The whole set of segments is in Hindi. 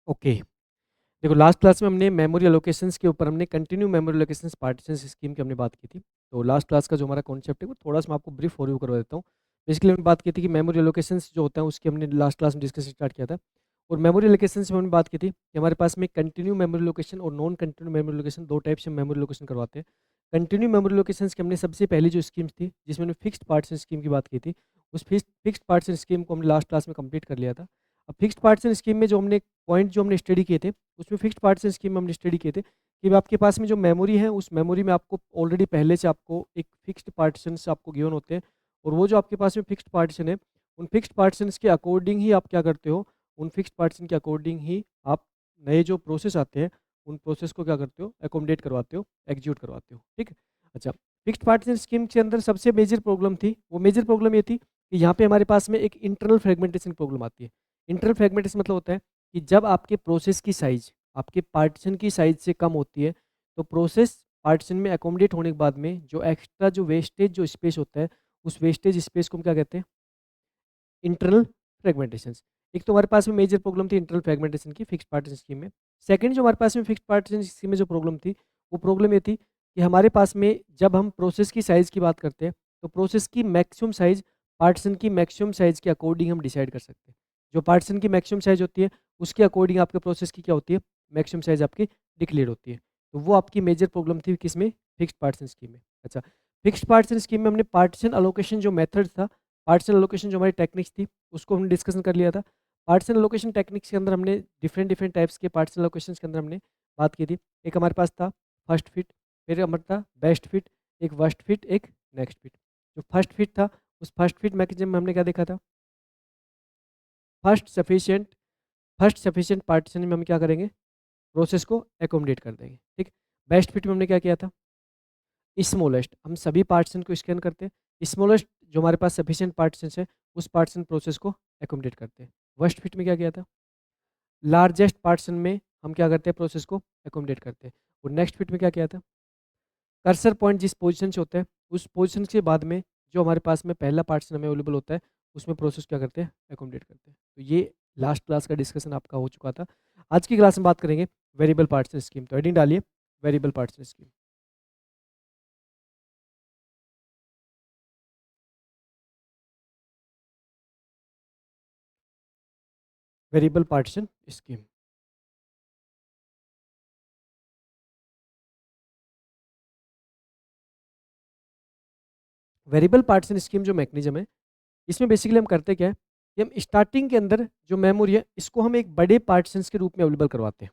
ओके। देखो लास्ट क्लास में हमने मेमोरी एलोकेशंस के ऊपर हमने continue memory allocations partitions scheme की हमने बात की थी। तो लास्ट क्लास का जो हमारा कॉन्सेप्ट है वो थोड़ा-सा मैं आपको ब्रीफ ओवरव्यू करवा देता हूँ। बेसिकली हमने बात की थी कि मेमोरी एलोकेशंस जो होता है उसकी हमने लास्ट क्लास में डिस्कशन स्टार्ट किया था। और मेमोरी एलोकेशंस में हमने बात की थी कि हमारे पास में कंटिन्यू मेमोरी लोकेशन और non continue memory location 2 type से मेमोरी लोकेशन करवाते हैं। कंटिन्यू मेमोरी लोकेशंस की हमने सबसे पहली जो स्कीम्स थी जिसमें हमने फिक्स्ड पार्टीशन स्कीम की बात की थी, उस फिक्स्ड पार्टीशन स्कीम को हमने लास्ट क्लास में कंप्लीट कर लिया था। अब फिक्स्ड पार्टीशन स्कीम में जो हमने पॉइंट जो हमने स्टडी किए थे उसमें फिक्स्ड पार्टीशन स्कीम में हमने स्टडी किए थे कि आपके पास में जो मेमोरी है उस मेमोरी में आपको ऑलरेडी पहले से आपको एक फिक्स्ड पार्टीशंस आपको गिवन होते हैं। और वो जो आपके पास में फिक्स्ड पार्टीशन है उन फिक्स्ड पार्टीशंस के अकॉर्डिंग ही आप क्या करते हो, उन फिक्स्ड पार्टीशन के अकॉर्डिंग ही आप नए जो प्रोसेस आते हैं उन प्रोसेस को क्या करते हो, एकोमोडेट करवाते हो, एग्जीक्यूट करवाते हो। ठीक है। अच्छा, फिक्स्ड पार्टीशन स्कीम के अंदर सबसे मेजर प्रॉब्लम थी, वो मेजर प्रॉब्लम ये थी कि यहाँ पे हमारे पास में एक इंटरनल फ्रेगमेंटेशन प्रॉब्लम आती है। इंटरनल फ्रेगमेंटेशन मतलब होता है कि जब आपके प्रोसेस की साइज आपके पार्टीशन की साइज से कम होती है तो प्रोसेस पार्टीशन में एकोमोडेट होने के बाद में जो एक्स्ट्रा जो वेस्टेज जो स्पेस होता है उस वेस्टेज स्पेस को हम क्या कहते हैं, इंटरनल फ्रेगमेंटेशन। एक तो हमारे पास में मेजर प्रॉब्लम थी इंटरनल फ्रेगमेंटेशन की फिक्स्ड पार्टीशन स्कीम में। सेकंड जो हमारे पास में फिक्स्ड पार्टीशन स्कीम में जो प्रॉब्लम थी वो प्रॉब्लम ये थी कि हमारे पास में जब हम प्रोसेस की साइज़ की बात करते हैं तो प्रोसेस की मैक्सिमम साइज़ पार्टीशन की मैक्सिमम साइज़ के अकॉर्डिंग हम डिसाइड कर सकते हैं। जो पार्टीशन की मैक्सिमम साइज़ होती है उसके अकॉर्डिंग आपके प्रोसेस की क्या होती है, मैक्सिमम साइज़ आपकी डिक्लेयर होती है। तो वो आपकी मेजर प्रॉब्लम थी किसमें, फिक्स्ड पार्टीशन स्कीम में। अच्छा, फिक्स्ड पार्टीशन स्कीम में हमने पार्टीशन अलोकेशन जो मेथड था, पार्टीशन अलोकेशन जो हमारी टेक्निक्स थी उसको हमने डिस्कशन कर लिया था। पार्टीशन एलोकेशन टेक्निक्स के अंदर हमने डिफरेंट डिफरेंट टाइप्स के पार्टीशन एलोकेशंस के अंदर हमने बात की थी। एक हमारे पास था फर्स्ट फिट, फिर हमारा था बेस्ट फिट, एक वर्स्ट फिट, एक नेक्स्ट फिट। जो फर्स्ट फिट था उस फर्स्ट फिट मैकेनिज्म में हमने क्या देखा था, first sufficient first sufficient partition में हम क्या करेंगे, प्रोसेस को एकोमोडेट कर देंगे। ठीक। बेस्ट फिट में हमने क्या किया था, स्मॉलेस्ट हम सभी पार्टीशन को स्कैन करते हैं, स्मॉलेस्ट जो हमारे पास सफिशिएंट पार्टीशन है उस पार्टीशन प्रोसेस को एकोमोडेट करते हैं। वर्स्ट फिट में क्या किया था, लार्जेस्ट पार्टीशन में हम क्या करते हैं, प्रोसेस को एकोमोडेट करते हैं। और नेक्स्ट फिट में क्या किया था, कर्सर पॉइंट जिस पोजीशन से होता है उस पोजीशन के बाद में जो हमारे पास में पहला पार्टीशन हमें अवेलेबल होता है उसमें प्रोसेस क्या करते हैं, एकोमोडेट करते हैं। तो ये लास्ट क्लास का डिस्कशन आपका हो चुका था। आज की क्लास में बात करेंगे वेरिएबल पार्टीशन स्कीम। तो हेडिंग डालिए variable partition scheme. Variable partition scheme. Variable partition scheme जो मैकेनिज्म है इसमें बेसिकली हम करते क्या है कि हम स्टार्टिंग के अंदर जो मेमोरी है इसको हम एक बड़े पार्टीशंस के रूप में अवेलेबल करवाते हैं।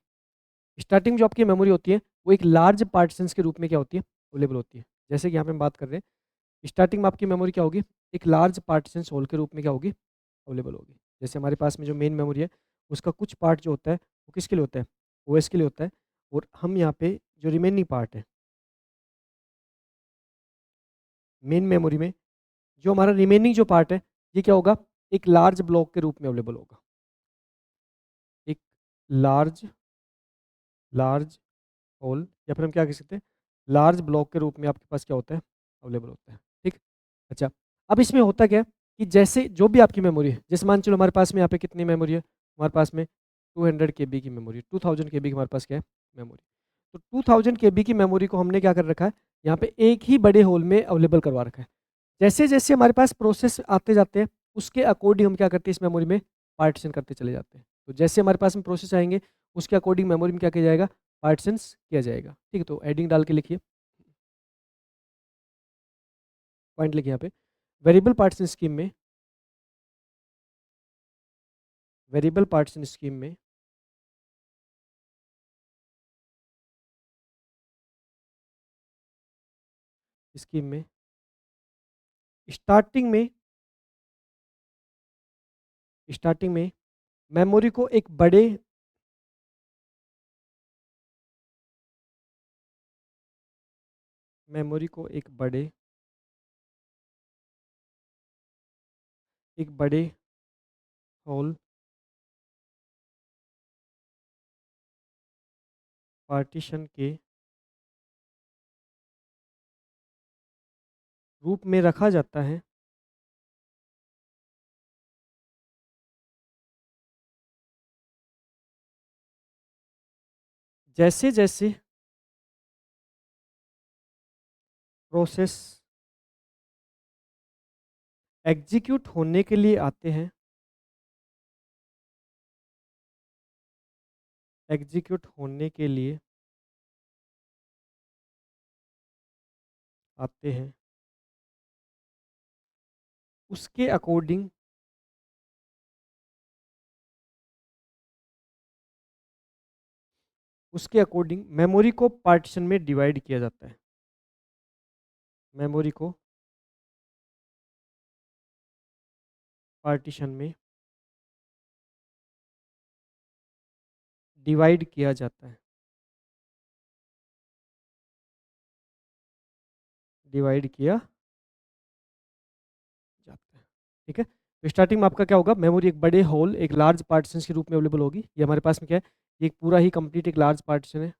स्टार्टिंग जो आपकी मेमोरी होती है वो एक लार्ज पार्टीशंस के रूप में क्या होती है, अवेलेबल होती है। जैसे कि यहाँ पे हम बात कर रहे हैं स्टार्टिंग में आपकी मेमोरी क्या होगी, एक लार्ज पार्टीशंस होल के रूप में क्या होगी, अवेलेबल होगी। जैसे हमारे पास में जो मेन मेमोरी है उसका कुछ पार्ट जो होता है वो किसके लिए होता है, ओएस के लिए होता है। और हम यहाँ पे जो रिमेनिंग पार्ट है मेन मेमोरी में, जो हमारा रिमेनिंग जो पार्ट है ये क्या होगा, एक लार्ज ब्लॉक के रूप में अवेलेबल होगा। एक लार्ज लार्ज होल या फिर हम क्या कह सकते हैं, लार्ज ब्लॉक के रूप में आपके पास क्या होता है, अवेलेबल होता है। ठीक। अच्छा, अब इसमें होता क्या है कि जैसे जो भी आपकी मेमोरी है, जैसे मान चलो हमारे पास में यहाँ पे कितनी मेमोरी है, हमारे पास में 200 KB की मेमोरी, 2000 KB की हमारे पास क्या है, मेमोरी। तो 2000 KB की मेमोरी को हमने क्या कर रखा है, यहाँ पे एक ही बड़े होल में अवेलेबल करवा रखा है। जैसे जैसे हमारे पास प्रोसेस आते जाते हैं उसके अकॉर्डिंग हम क्या करते हैं, इस मेमोरी में पार्टीशन करते चले जाते हैं। तो जैसे हमारे पास में प्रोसेस आएंगे उसके अकॉर्डिंग मेमोरी में क्या किया जाएगा, पार्टीशंस किया जाएगा। ठीक है, तो एडिंग डाल के लिखिए, पॉइंट लिखिए यहाँ पे। वेरिएबल पार्टीशन स्कीम में, वेरिएबल पार्टीशन स्कीम में स्कीम में स्टार्टिंग में स्टार्टिंग में मेमोरी को एक बड़े मेमोरी को एक बड़े होल पार्टीशन के रूप में रखा जाता है, जैसे जैसे प्रोसेस एग्जीक्यूट होने के लिए आते हैं, एग्जीक्यूट होने के लिए आते हैं, उसके अकॉर्डिंग मेमोरी को पार्टीशन में डिवाइड किया जाता है। मेमोरी को पार्टीशन में डिवाइड किया जाता है, डिवाइड किया जाता है। ठीक है, तो स्टार्टिंग में आपका क्या होगा, मेमोरी एक बड़े होल, एक लार्ज पार्टीशन के रूप में अवेलेबल होगी। ये हमारे पास में क्या है, ये एक पूरा ही कंप्लीट एक लार्ज पार्टीशन है,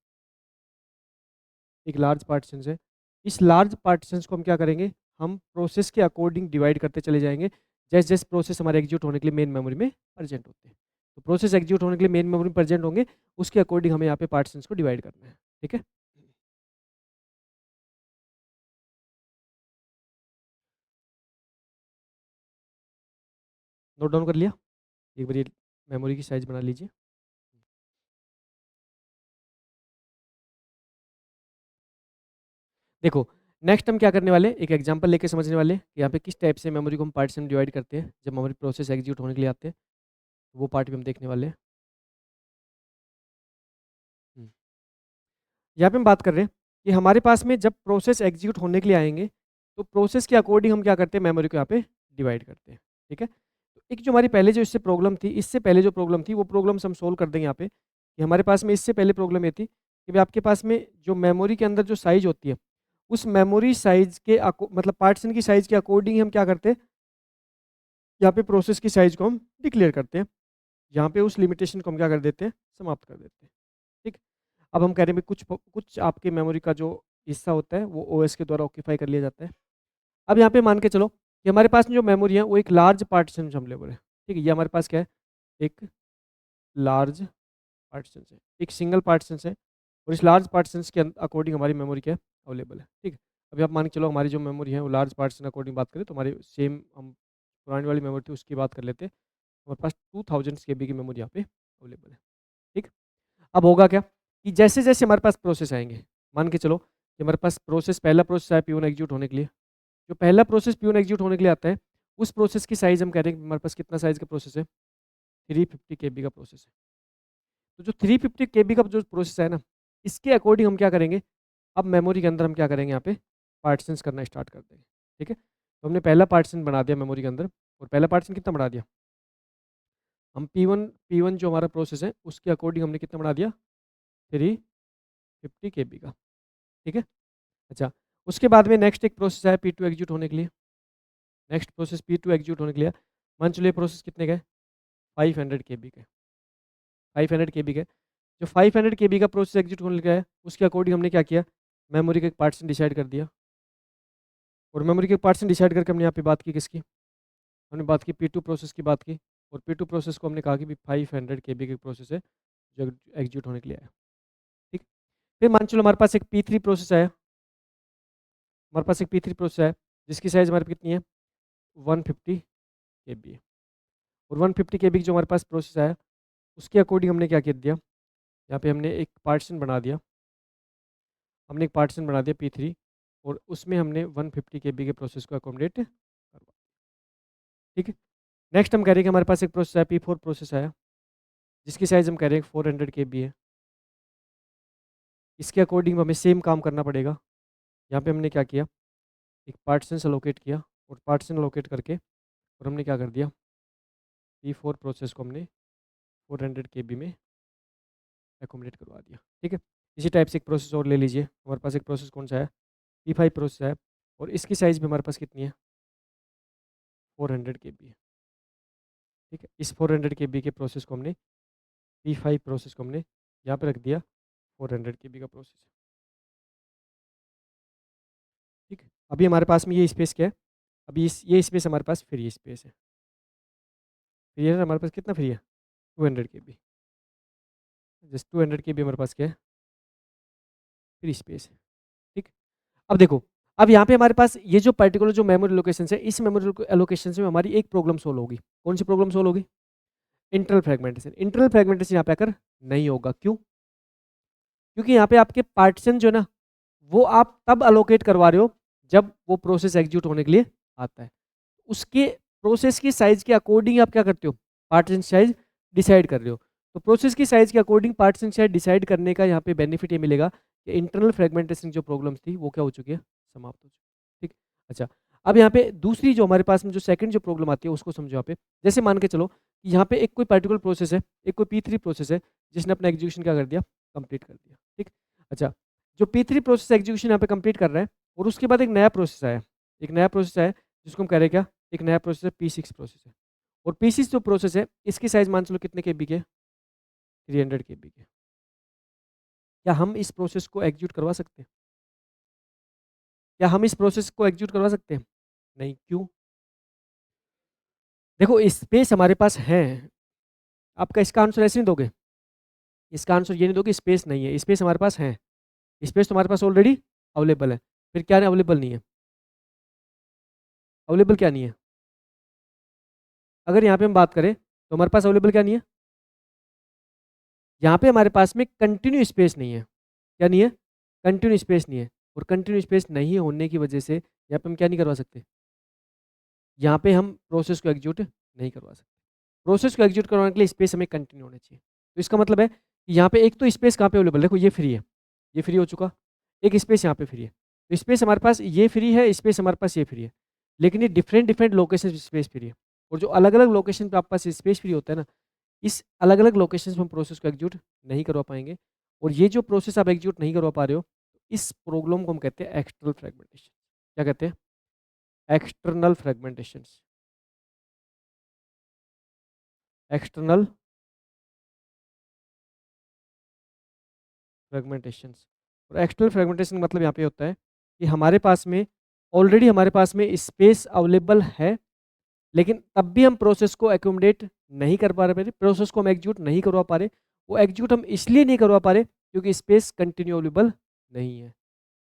एक लार्ज पार्टीशन है। इस लार्ज पार्टीशन को हम क्या करेंगे, हम प्रोसेस के अकॉर्डिंग डिवाइड करते चले जाएंगे, जैसे जैसे प्रोसेस हमारे एग्जीक्यूट होने के लिए मेन मेमोरी में प्रेजेंट होते हैं। तो प्रोसेस एग्जीक्यूट होने के लिए मेन मेमोरी में प्रेजेंट होंगे, उसके अकॉर्डिंग हमें यहाँ पे पार्टीशन को डिवाइड करना है। ठीक है, नोट डाउन कर लिया। एक बार ये मेमोरी की साइज बना लीजिए। देखो, नेक्स्ट हम क्या करने वाले हैं, एक एग्जांपल लेके समझने वाले हैं कि यहाँ पे किस टाइप से मेमोरी को हम पार्ट्स में डिवाइड करते हैं जब हमारी प्रोसेस एग्जीक्यूट होने के लिए आते हैं। वो पार्ट भी हम देखने वाले हैं। हम्म, यहाँ पे हम बात कर रहे हैं कि हमारे पास में जब प्रोसेस एग्जीक्यूट होने के लिए आएंगे, तो प्रोसेस के अकॉर्डिंग हम क्या करते हैं, मेमोरी को यहाँ पे डिवाइड करते हैं। ठीक है, तो एक जो हमारी पहले जो इससे प्रॉब्लम थी, इससे पहले जो प्रॉब्लम थी वो प्रॉब्लम्स हम सोल्व कर देंगे यहाँ पे, कि हमारे पास में इससे पहले प्रॉब्लम ये थी कि भाई आपके पास में जो मेमोरी के अंदर जो साइज होती है, उस मेमोरी साइज के मतलब पार्टीशन की साइज के अकॉर्डिंग हम क्या करते हैं, यहाँ पे प्रोसेस की साइज को हम डिक्लेयर करते हैं। यहाँ पे उस लिमिटेशन को हम क्या कर देते हैं, समाप्त कर देते हैं। ठीक, अब हम कह रहे हैं कुछ कुछ आपके मेमोरी का जो हिस्सा होता है वो ओएस के द्वारा ऑक्यूपाई कर लिया जाता है। अब यहाँ पे मान के चलो कि हमारे पास में जो मेमोरी है वो एक लार्ज पार्टीशन में अवेलेबल है। ठीक है, ये हमारे पास क्या है, एक लार्ज पार्टीशन है, एक सिंगल पार्टीशन है, और इस लार्ज पार्टीशन के अकॉर्डिंग हमारी मेमोरी क्या है, अवेलेबल है। ठीक है, अभी आप मान के चलो हमारी जो मेमोरी है वो लार्ज पार्टीशन अकॉर्डिंग बात करें तो हमारी सेम हम पुरानी वाली मेमोरी थी उसकी बात कर लेते हैं। हमारे पास 2000 KB की मेमोरी यहाँ पे अवेलेबल है। ठीक, अब होगा क्या कि जैसे जैसे हमारे पास प्रोसेस आएंगे, मान के चलो कि हमारे पास प्रोसेस, पहला प्रोसेस आया P1 एग्जीक्यूट होने के लिए, जो पहला प्रोसेस P1 एग्जीक्यूट होने के लिए आता है, उस प्रोसेस की साइज हम कह रहे हैं कि हमारे पास कितना साइज का प्रोसेस है, 350 KB का प्रोसेस है। तो जो 350 KB का जो प्रोसेस है ना, इसके अकॉर्डिंग हम क्या करेंगे, अब मेमोरी के अंदर हम क्या करेंगे, यहाँ पे पार्टीशंस करना स्टार्ट कर देंगे। ठीक है, तो हमने पहला पार्टीशन बना दिया मेमोरी के अंदर, और पहला पार्टीशन कितना बढ़ा दिया, हम P1 जो हमारा प्रोसेस है उसके अकॉर्डिंग हमने कितना बढ़ा दिया, 350 KB का। ठीक है, अच्छा, उसके बाद में नेक्स्ट एक प्रोसेस है P2 एग्जीक्यूट होने के लिए, नेक्स्ट प्रोसेस P2 एग्जीक्यूट होने के लिए, मान चलिए प्रोसेस कितने गए, 500 KB के, 500 KB के, जो 500 KB का प्रोसेस एग्जीक्यूट होने लगा है उसके अकॉर्डिंग हमने क्या किया, मेमोरी का एक पार्टीशन डिसाइड कर दिया, और मेमोरी के पार्टीशन डिसाइड करके हमने यहाँ पे बात की किसकी, हमने बात की P2 प्रोसेस की बात की, और P2 प्रोसेस को हमने कहा कि 500 KB के प्रोसेस है जो एग्जीक्यूट होने के लिए आया। ठीक, फिर मान चलो हमारे पास एक P3 प्रोसेस आया, हमारे पास एक P3 प्रोसेस है जिसकी साइज हमारे पास कितनी है, 150 KB है, और 150 KB की जो हमारे पास प्रोसेस आया उसके अकॉर्डिंग हमने क्या कर दिया, यहाँ पे हमने एक पार्टीशन बना दिया, हमने एक पार्टीशन बना दिया P3, और उसमें हमने 150 KB के प्रोसेस को अकोमोडेट करवा। ठीक है, नेक्स्ट हम कह रहे हैं कि हमारे पास एक प्रोसेस है P4 प्रोसेस आया जिसकी साइज हम कह रहे हैं 400 KB है, इसके अकॉर्डिंग हमें सेम काम करना पड़ेगा। यहाँ पे हमने क्या किया, एक पार्टीशन अलोकेट किया, और पार्टीशन अलोकेट करके और हमने क्या कर दिया, P4 प्रोसेस को हमने 400 KB में एकोमोडेट करवा दिया। ठीक है, इसी टाइप से एक प्रोसेस और ले लीजिए, हमारे पास एक प्रोसेस कौन सा है, P5 प्रोसेस है, और इसकी साइज भी हमारे पास कितनी है, 400 KB है। ठीक है, इस 400 KB के प्रोसेस को हमने, P5 प्रोसेस को हमने यहाँ पे रख दिया, 400 KB का प्रोसेस। ठीक है, अभी हमारे पास में ये स्पेस क्या है, अभी ये स्पेस हमारे पास फ्री स्पेस है, फ्री है, हमारे पास कितना फ्री है, 200 KB, जस्ट 200 KB हमारे पास क्या है, फ्री स्पेस है, ठीक। अब देखो, अब यहाँ पे हमारे पास ये जो पर्टिकुलर जो मेमोरी लोकेशन है, इस मेमोरी एलोकेशन में हमारी एक प्रॉब्लम सोल्व होगी। कौन सी प्रॉब्लम सोल्व होगी? Internal fragmentation. इंटरनल फ्रेगमेंटेशन यहाँ पे आकर नहीं होगा, क्यों? क्योंकि यहाँ पे आपके पार्टीशन जो है ना, वो आप तब अलोकेट करवा रहे हो जब वो प्रोसेस एग्जीक्यूट होने के लिए आता है। उसके प्रोसेस की साइज के अकॉर्डिंग आप क्या करते हो? पार्टीशन साइज डिसाइड कर रहे हो। तो प्रोसेस की साइज के अकॉर्डिंग पार्टीशन साइज डिसाइड करने का यहाँ पे बेनिफिट ये मिलेगा कि इंटरनल फ्रेगमेंटेशन जो प्रॉब्लम्स थी वो क्या हो चुकी है? समाप्त हो चुकी है, ठीक। अच्छा, अब यहाँ पे दूसरी जो हमारे पास में जो सेकंड जो प्रॉब्लम आती है उसको समझो यहाँ पे। जैसे मान के चलो कि यहाँ पे एक कोई पर्टिकुलर प्रोसेस है, एक कोई P3 प्रोसेस है जिसने अपना एग्जीक्यूशन क्या कर दिया? कंप्लीट कर दिया, ठीक। अच्छा, जो P3 प्रोसेस एग्जीक्यूशन यहाँ पे कंप्लीट कर रहा है और उसके बाद एक नया प्रोसेस आया, एक नया प्रोसेस आया जिसको हम कह रहे हैं क्या? एक नया प्रोसेस है P6 प्रोसेस है। और P6 जो प्रोसेस है इसकी साइज मान चलो कितने केबी के? 300 केबी के। क्या हम इस प्रोसेस को एग्जीक्यूट करवा सकते हैं? क्या हम इस प्रोसेस को एग्जीक्यूट करवा सकते हैं? नहीं, क्यों? देखो स्पेस हमारे पास है। आपका इसका आंसर ऐसे नहीं दोगे? इसका आंसर ये नहीं दोगे स्पेस नहीं है, स्पेस हमारे पास है। स्पेस तो हमारे पास ऑलरेडी अवेलेबल है। फिर क्या अवेलेबल नहीं है? अवेलेबल क्या नहीं है? अगर यहाँ पे हम बात करें तो हमारे पास अवेलेबल क्या नहीं है? यहाँ पे हमारे पास में कंटिन्यू स्पेस नहीं है। क्या नहीं है? कंटिन्यू स्पेस नहीं है। और कंटिन्यू स्पेस नहीं होने की वजह से यहाँ पे हम क्या नहीं करवा सकते? यहाँ पे हम प्रोसेस को एग्जीक्यूट नहीं करवा सकते। प्रोसेस को एग्जीक्यूट करवाने के लिए स्पेस हमें कंटिन्यू होना चाहिए। तो इसका मतलब है कि यहाँ पे एक तो स्पेस कहाँ पे अवेलेबल है? देखो ये फ्री है, ये फ्री हो चुका। एक स्पेस यहाँ पे फ्री है। तो स्पेस हमारे पास ये फ्री है, स्पेस हमारे पास ये फ्री है। लेकिन ये different different location space free है। और जो अलग अलग लोकेशन पे आपके पास स्पेस फ्री होता है ना, इस अलग अलग लोकेशन में हम प्रोसेस को एग्जीक्यूट नहीं करवा पाएंगे। और ये जो प्रोसेस आप एग्जीक्यूट नहीं करवा पा रहे हो, इस प्रॉब्लम को हम कहते हैं एक्सटर्नल फ्रेगमेंटेशन। क्या कहते हैं? External fragmentation. एक्सटर्नल फ्रेगमेंटेशंस। और एक्सटर्नल फ्रेगमेंटेशन मतलब यहाँ पे होता है कि हमारे पास में ऑलरेडी हमारे पास में स्पेस अवेलेबल है, लेकिन तब भी हम प्रोसेस को एकोमोडेट नहीं कर पा रहे, प्रोसेस को हम एग्जीक्यूट नहीं करवा पा रहे। वो एग्जीक्यूट हम इसलिए नहीं करवा पा रहे क्योंकि स्पेस कंटिन्यू अवेलेबल नहीं है।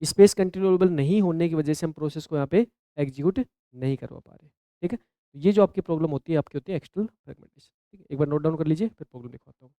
स्पेस कंटिन्यू अवेलेबल नहीं होने की वजह से हम प्रोसेस को यहाँ पे एग्जीक्यूट नहीं करवा पा रहे, ठीक है। ये जो आपकी प्रॉब्लम होती है आपकी होती है एक्सटर्नल फ्रेगमेंटेशन, ठीक है। एक बार नोट डाउन कर लीजिए, फिर प्रॉब्लम दिखाता हूँ।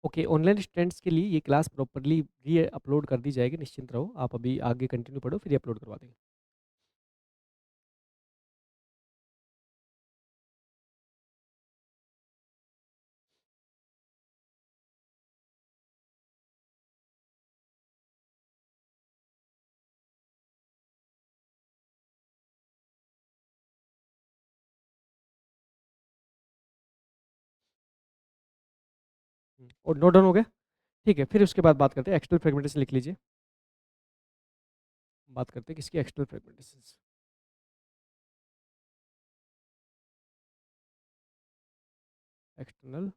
ओके, ऑनलाइन स्टूडेंट्स के लिए ये क्लास प्रॉपर्ली री अपलोड कर दी जाएगी, निश्चिंत रहो। आप अभी आगे कंटिन्यू पढ़ो, फिर अपलोड करवा देंगे। और नोट डाउन हो गया? ठीक है, फिर उसके बाद बात करते हैं एक्सटर्नल फ्रेगमेंटेशन, लिख लीजिए। बात करते हैं किसकी, एक्सटर्नल फ्रेगमेंटेशन। External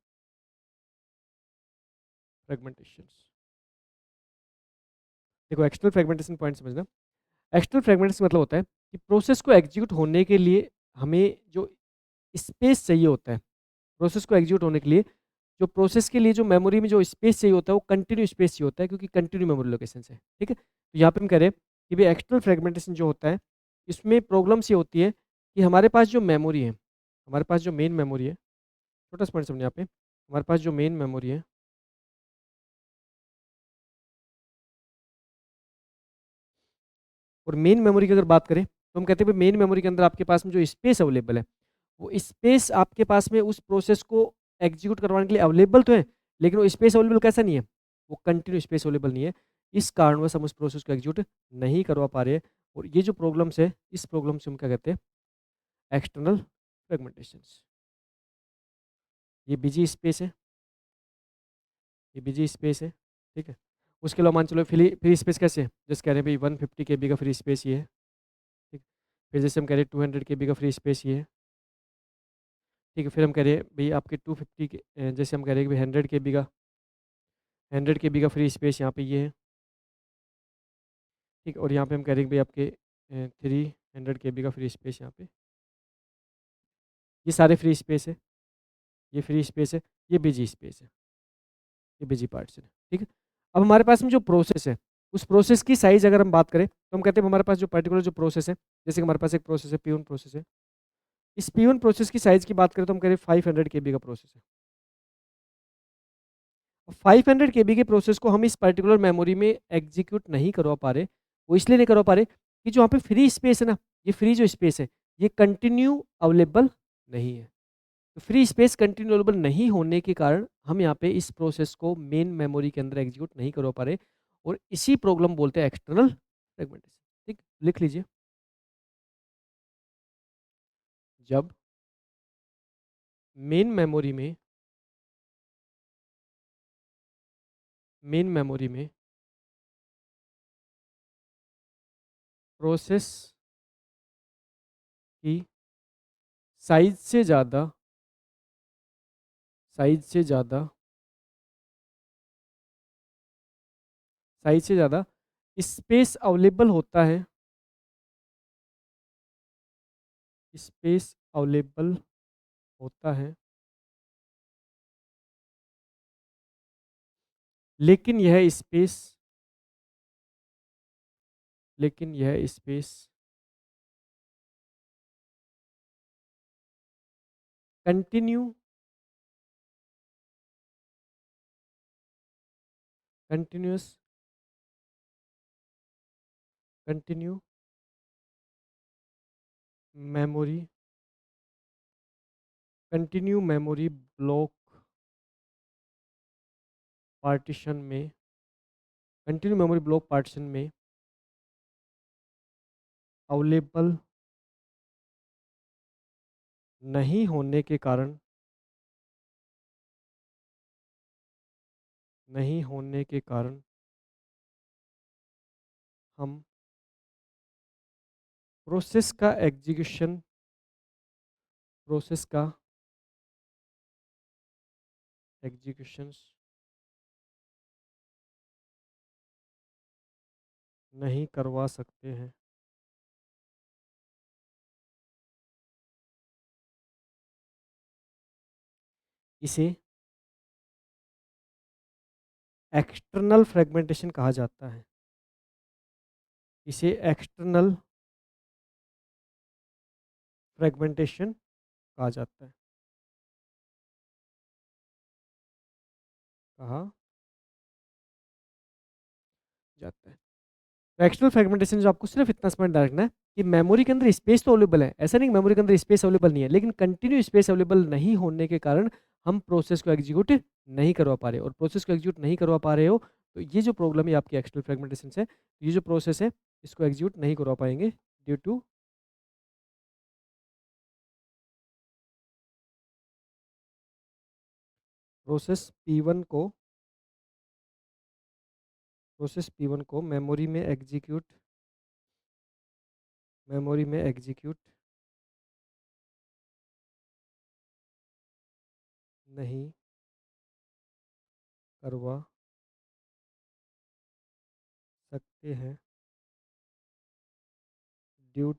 fragmentation. देखो, एक्सटर्नल फ्रेगमेंटेशन पॉइंट समझना। एक्सटर्नल फ्रेगमेंटेशन मतलब होता है कि प्रोसेस को एग्जीक्यूट होने के लिए हमें जो स्पेस चाहिए होता है, प्रोसेस को एग्जीक्यूट होने के लिए जो प्रोसेस के लिए जो मेमोरी में जो स्पेस चाहिए होता है वो कंटिन्यू स्पेस चाहिए होता है, क्योंकि कंटिन्यू मेमोरी लोकेशन है। ठीक है, तो यहाँ पे हम कह रहे हैं कि भाई एक्सटर्नल फ्रेगमेंटेशन जो होता है, इसमें प्रॉब्लम्स ये होती है कि हमारे पास जो मेमोरी है, हमारे पास जो मेन मेमोरी है, छोटा सा पॉइंट समझिए यहाँ पे, हमारे पास जो मेन मेमोरी है, और मेन मेमोरी की अगर बात करें तो हम कहते हैं मेन मेमोरी के अंदर आपके पास में जो स्पेस अवेलेबल है, वो स्पेस आपके पास में उस प्रोसेस को एग्जीक्यूट करवाने के लिए अवेलेबल तो है, लेकिन वो स्पेस अवेलेबल कैसा नहीं है, वो कंटिन्यू स्पेस अवेलेबल नहीं है। इस कारणवश हम उस प्रोसेस को एग्जीक्यूट नहीं करवा पा रहे हैं, और ये जो प्रॉब्लम्स है, इस प्रॉब्लम से हम क्या कहते हैं, एक्सटर्नल फ्रेगमेंटेशन। ये बिजी स्पेस है, ये बिजी स्पेस है। ठीक है, उसके अलावा मान चलो फ्री फ्री स्पेस कैसे है, जैसे कह रहे हैं भाई 150 KB का फ्री स्पेस ये है। ठीक, फिर जैसे हम कह रहे हैं 200 KB का फ्री स्पेस ये है। ठीक है, फिर हम कह रहे हैं भाई आपके 250 के जैसे हम कह रहे हैं कि 100 KB का 100 KB का फ्री स्पेस यहाँ पे ये है। ठीक, और यहाँ पे हम कह रहे हैं कि भाई आपके 300 KB का फ्री स्पेस यहाँ पे, ये सारे फ्री स्पेस है, ये फ्री स्पेस है, ये बिजी स्पेस है, ये बिजी पार्ट्स है। ठीक है, अब हमारे पास में जो प्रोसेस है, उस प्रोसेस की साइज अगर हम बात करें तो हम कहते हैं हमारे पास जो पर्टिकुलर जो प्रोसेस है, जैसे कि हमारे पास एक प्रोसेस है P1 प्रोसेस है, इस P1 प्रोसेस की साइज की बात करें तो हम कह रहे हैं 500 KB का प्रोसेस है। 500 KB के प्रोसेस को हम इस पर्टिकुलर मेमोरी में एग्जीक्यूट नहीं करवा पा रहे, वो इसलिए नहीं करवा पा रहे कि जो वहाँ पे फ्री स्पेस है ना, ये फ्री जो स्पेस है, ये कंटिन्यू अवेलेबल नहीं है। तो फ्री स्पेस कंटिन्यू अवेलेबल नहीं होने के कारण हम यहाँ पे इस प्रोसेस को मेन मेमोरी के अंदर एग्जीक्यूट नहीं करवा पा रहे, और इसी प्रॉब्लम बोलते हैं एक्सटर्नल फ्रेगमेंटेशन। ठीक, लिख लीजिए। जब मेन मेमोरी में मेन मेमोरी में प्रोसेस की साइज से ज़्यादा साइज से ज़्यादा साइज से ज़्यादा स्पेस अवेलेबल होता है, स्पेस अवेलेबल होता है, लेकिन यह स्पेस लेकिन यह space continue continuous continue memory continue memory block partition में कंटिन्यू मेमोरी ब्लॉक पार्टीशन में अवेलेबल नहीं होने के कारण नहीं होने के कारण हम प्रोसेस का एग्जीक्यूशन प्रोसेस का एग्जीक्यूशन नहीं करवा सकते हैं। इसे एक्सटर्नल फ्रेगमेंटेशन कहा जाता है। इसे एक्सटर्नल फ्रेगमेंटेशन कहा जाता है। कहा जाता है। तो एक्सटर्नल फ्रेगमेंटेशन जो आपको सिर्फ इतना समझ रखना है कि मेमोरी के अंदर स्पेस तो अवेलेबल है, ऐसा नहीं कि मेमोरी के अंदर स्पेस अवेलेबल नहीं है, लेकिन कंटिन्यू स्पेस अवेलेबल नहीं होने के कारण हम प्रोसेस को एग्जीक्यूट नहीं करवा पा रहे, और प्रोसेस को एग्जीक्यूट नहीं करवा पा रहे हो तो ये जो प्रॉब्लम है आपकी एक्सटर्नल फ्रेगमेंटेशन से, ये जो प्रोसेस है इसको एग्जीक्यूट नहीं करवा पाएंगे ड्यू टू प्रोसेस P1 को मेमोरी में एग्जीक्यूट नहीं करवा सकते हैं due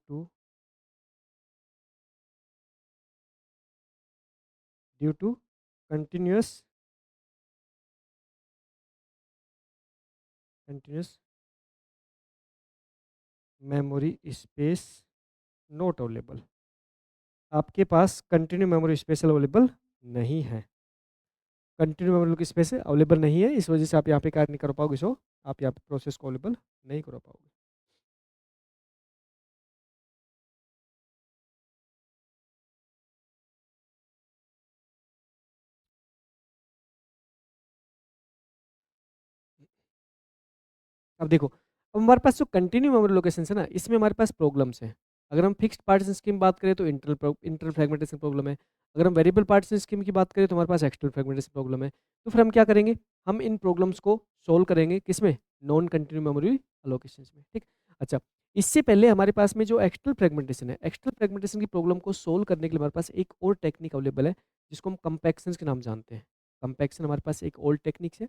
to continuous continuous memory space not available. आपके पास कंटिन्यू मेमोरी स्पेस अवेलेबल नहीं है, कंटिन्यू मेमोरी स्पेस अवेलेबल नहीं है, इस वजह से आप यहाँ पे कार्य नहीं कर पाओगे, सो आप यहाँ पे प्रोसेस को अवेलेबल नहीं कर पाओगे। अब देखो, अब हमारे पास जो कंटिन्यू मेमोरी लोकेशन है ना, इसमें हमारे पास प्रॉब्लम्स हैं। अगर हम फिक्स्ड पार्टीशन स्कीम बात करें तो इंटरनल फ्रेगमेंटेशन प्रॉब्लम है। अगर हम वेरिएबल पार्टीशन स्कीम की बात करें तो हमारे पास एक्सटर्नल फ्रेगमेंटेशन प्रॉब्लम है। तो फिर हम क्या करेंगे, हम इन प्रॉब्लम्स को सोल्व करेंगे किसमें, नॉन कंटिन्यू मेमोरी अलोकेशन में, ठीक। अच्छा, इससे पहले हमारे पास में जो एक्सटर्नल फ्रेगमेंटेशन है, एक्सटर्नल फ्रेगमेंटेशन की प्रॉब्लम को सोल्व करने के लिए हमारे पास एक और टेक्निक अवेलेबल है, जिसको हम कंपैक्शन के नाम जानते हैं। कंपैक्शन हमारे पास एक ओल्ड टेक्निक है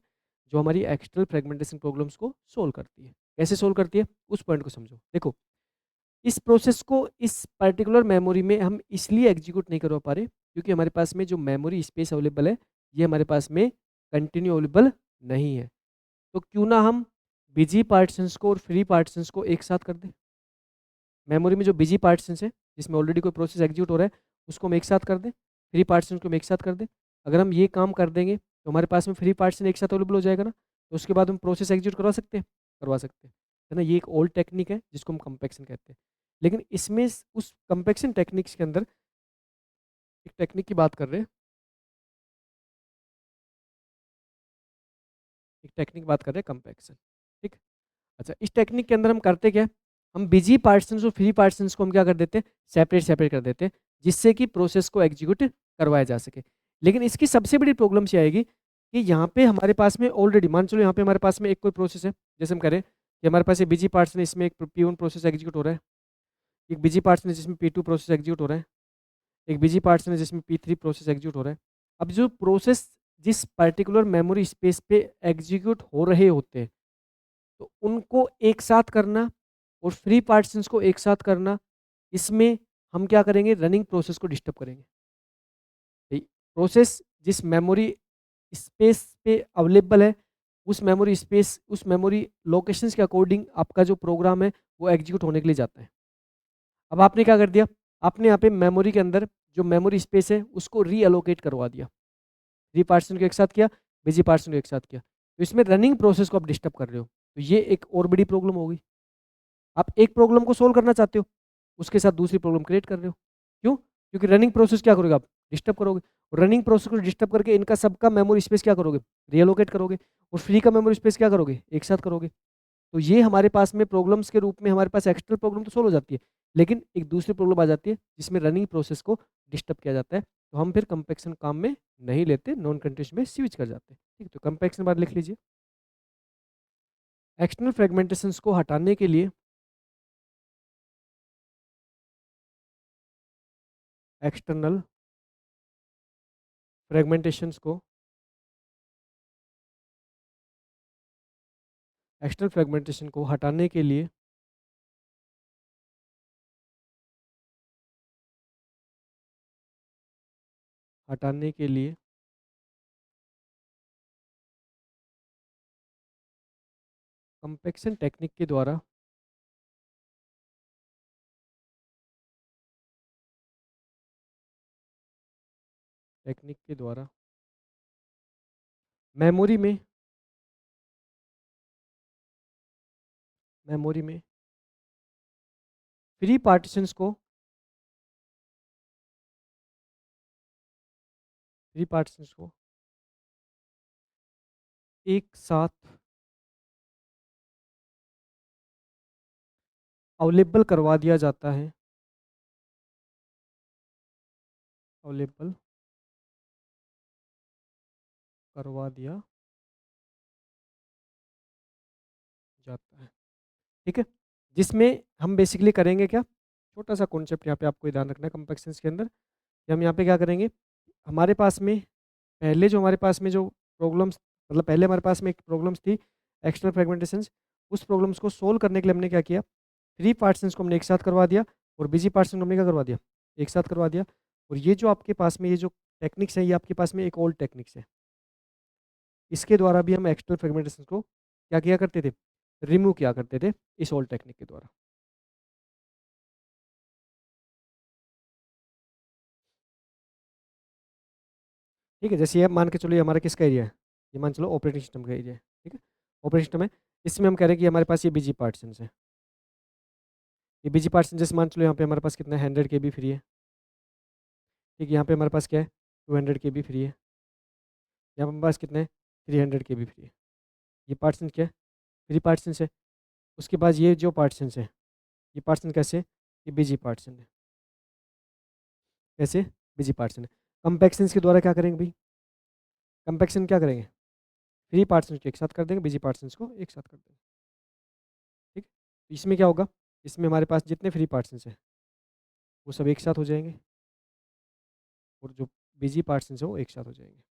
जो हमारी एक्सटर्नल फ्रेगमेंटेशन प्रॉब्लम्स को सोल्व करती है। कैसे सोल्व करती है, उस पॉइंट को समझो। देखो, इस प्रोसेस को इस पर्टिकुलर मेमोरी में हम इसलिए एग्जीक्यूट नहीं करवा पा रहे क्योंकि हमारे पास में जो मेमोरी स्पेस अवेलेबल है, ये हमारे पास में कंटिन्यू अवेलेबल नहीं है। तो क्यों ना हम बिजी पार्टीशंस को और फ्री पार्टीशंस को एक साथ कर दें। मेमोरी में जो बिजी पार्टीशंस है, जिसमें ऑलरेडी कोई प्रोसेस एग्जीक्यूट हो रहा है, उसको हम एक साथ कर दें, फ्री पार्टीशन को हम एक साथ कर दें। अगर हम ये काम कर देंगे तो हमारे पास में फ्री पार्टीशन एक साथ अवेलेबल हो जाएगा ना, तो उसके बाद हम प्रोसेस एग्जीक्यूट करवा सकते हैं, करवा सकते हैं, है ना। ये एक ओल्ड टेक्निक है जिसको हम कंपेक्शन कहते हैं। लेकिन इसमें उस कंपेक्शन टेक्निक्स के अंदर एक टेक्निक की बात कर रहे हैं, एक टेक्निक बात कर रहे हैं कंपेक्शन, ठीक। अच्छा, इस टेक्निक के अंदर हम करते क्या है, हम बिजी पार्टीशंस और फ्री पार्टीशंस को हम क्या कर देते हैं, सेपरेट सेपरेट कर देते हैं, जिससे कि प्रोसेस को एग्जीक्यूट करवाया जा सके। लेकिन इसकी सबसे बड़ी प्रॉब्लम ये आएगी कि यहाँ पे हमारे पास में ऑलरेडी, मान चलो यहाँ पे हमारे पास में एक कोई प्रोसेस है, जैसे हम करें कि हमारे पास ये बिजी पार्टीशन, इसमें एक P1 प्रोसेस एग्जीक्यूट हो रहा है, एक बिजी पार्टीशन है जिसमें P2 प्रोसेस एग्जीक्यूट हो रहा है, एक बिजी पार्टीशन है जिसमें P3 प्रोसेस एग्जीक्यूट हो रहा है। अब जो प्रोसेस जिस पर्टिकुलर मेमोरी स्पेस पे एग्जीक्यूट हो रहे होते हैं, तो उनको एक साथ करना और फ्री पार्टीशंस को एक साथ करना, इसमें हम क्या करेंगे, रनिंग प्रोसेस को डिस्टर्ब करेंगे। प्रोसेस जिस मेमोरी स्पेस पे अवेलेबल है, उस मेमोरी लोकेशंस के अकॉर्डिंग आपका जो प्रोग्राम है वो एग्जीक्यूट होने के लिए जाता है। अब आपने क्या कर दिया, आपने यहाँ पे मेमोरी के अंदर जो मेमोरी स्पेस है उसको रीअलोकेट करवा दिया, फ्री पार्टीशन को एक साथ किया, बिजी पार्टीशन को एक साथ किया, तो इसमें रनिंग प्रोसेस को आप डिस्टर्ब कर रहे हो। तो ये एक और बड़ी प्रॉब्लम होगी। आप एक प्रॉब्लम को सोल्व करना चाहते हो, उसके साथ दूसरी प्रॉब्लम क्रिएट कर रहे हो। क्यों? क्योंकि रनिंग प्रोसेस क्या करोगे आप, डिस्टर्ब करोगे। और रनिंग प्रोसेस को डिस्टर्ब करके इनका सबका मेमोरी स्पेस क्या करोगे, रिएलोकेट करोगे। और फ्री का मेमोरी स्पेस क्या करोगे, एक साथ करोगे। तो ये हमारे पास में प्रॉब्लम्स के रूप में हमारे पास एक्सटर्नल प्रॉब्लम तो सोल्व हो जाती है, लेकिन एक दूसरी प्रॉब्लम आ जाती है जिसमें रनिंग प्रोसेस को डिस्टर्ब किया जाता है। तो हम फिर कंपैक्शन काम में नहीं लेते, नॉन कंटिन्यूअस में स्विच कर जाते हैं, ठीक। तो कंपैक्शन बार लिख लीजिए। एक्सटर्नल फ्रेगमेंटेशंस को हटाने के लिए एक्सटर्नल फ्रेगमेंटेशंस को एक्सटर्नल फ्रेगमेंटेशन को हटाने के लिए कंपैक्शन टेक्निक के द्वारा मेमोरी में मेमोरी में फ्री पार्टीशंस को फ्री पार्टीशंस को एक साथ अवेलेबल करवा दिया जाता है, अवेलेबल करवा दिया जाता है। ठीक है, जिसमें हम बेसिकली करेंगे क्या, छोटा सा कॉन्सेप्ट यहाँ पे आपको ध्यान रखना है कंपैक्शंस के अंदर, कि हम यहाँ पे क्या करेंगे, हमारे पास में पहले जो हमारे पास में जो प्रॉब्लम्स, मतलब पहले हमारे पास में एक प्रॉब्लम्स थी एक्सटर्नल फ्रेगमेंटेशंस, उस प्रॉब्लम्स को सोल्व करने के लिए हमने क्या किया, फ्री पार्टीशंस को हमने एक साथ करवा दिया और बिजी पार्टीशन को हमने क्या करवा दिया, एक साथ करवा दिया। और ये जो आपके पास में ये जो टेक्निक्स है, ये आपके पास में एक ओल्ड टेक्निक्स है, इसके द्वारा भी हम एक्सटर्नल फ्रेगमेंटेशन को क्या किया करते थे, रिमूव किया करते थे इस ओल्ड टेक्निक के द्वारा। ठीक है, जैसे ये मान के चलो ये हमारा किसका एरिया है, ये मान चलो ऑपरेटिंग सिस्टम का एरिया है। ठीक है, ऑपरेटिंग सिस्टम है, इसमें हम कह रहे हैं कि हमारे पास ये बीजी पार्टीशन है, ये बीजी पार्टीशन जैसे मान चलो यहाँ पे हमारे पास कितना है 100 KB फ्री है। ठीक है, यहाँ पे हमारे पास क्या है 200 KB फ्री है, यहाँ पे हमारे पास कितना है 300 KB फ्री है। ये पार्टीशन क्या है, फ्री पार्टीशन है। उसके बाद ये जो पार्टीशन है, ये पार्टीशन कैसे है, ये बीजी पार्टीशन है, कैसे बीजी पार्टीशन है। कंपैक्शन के द्वारा क्या करेंगे भाई, कंपैक्शन क्या करेंगे, फ्री पार्टीशन को एक साथ कर देंगे, बिजी पार्टीशंस को एक साथ कर देंगे। ठीक है, इसमें क्या होगा, इसमें हमारे पास जितने फ्री पार्टीशंस हैं वो सब एक साथ हो जाएंगे और जो बिजी पार्टीशंस हैं वो एक साथ हो जाएंगे।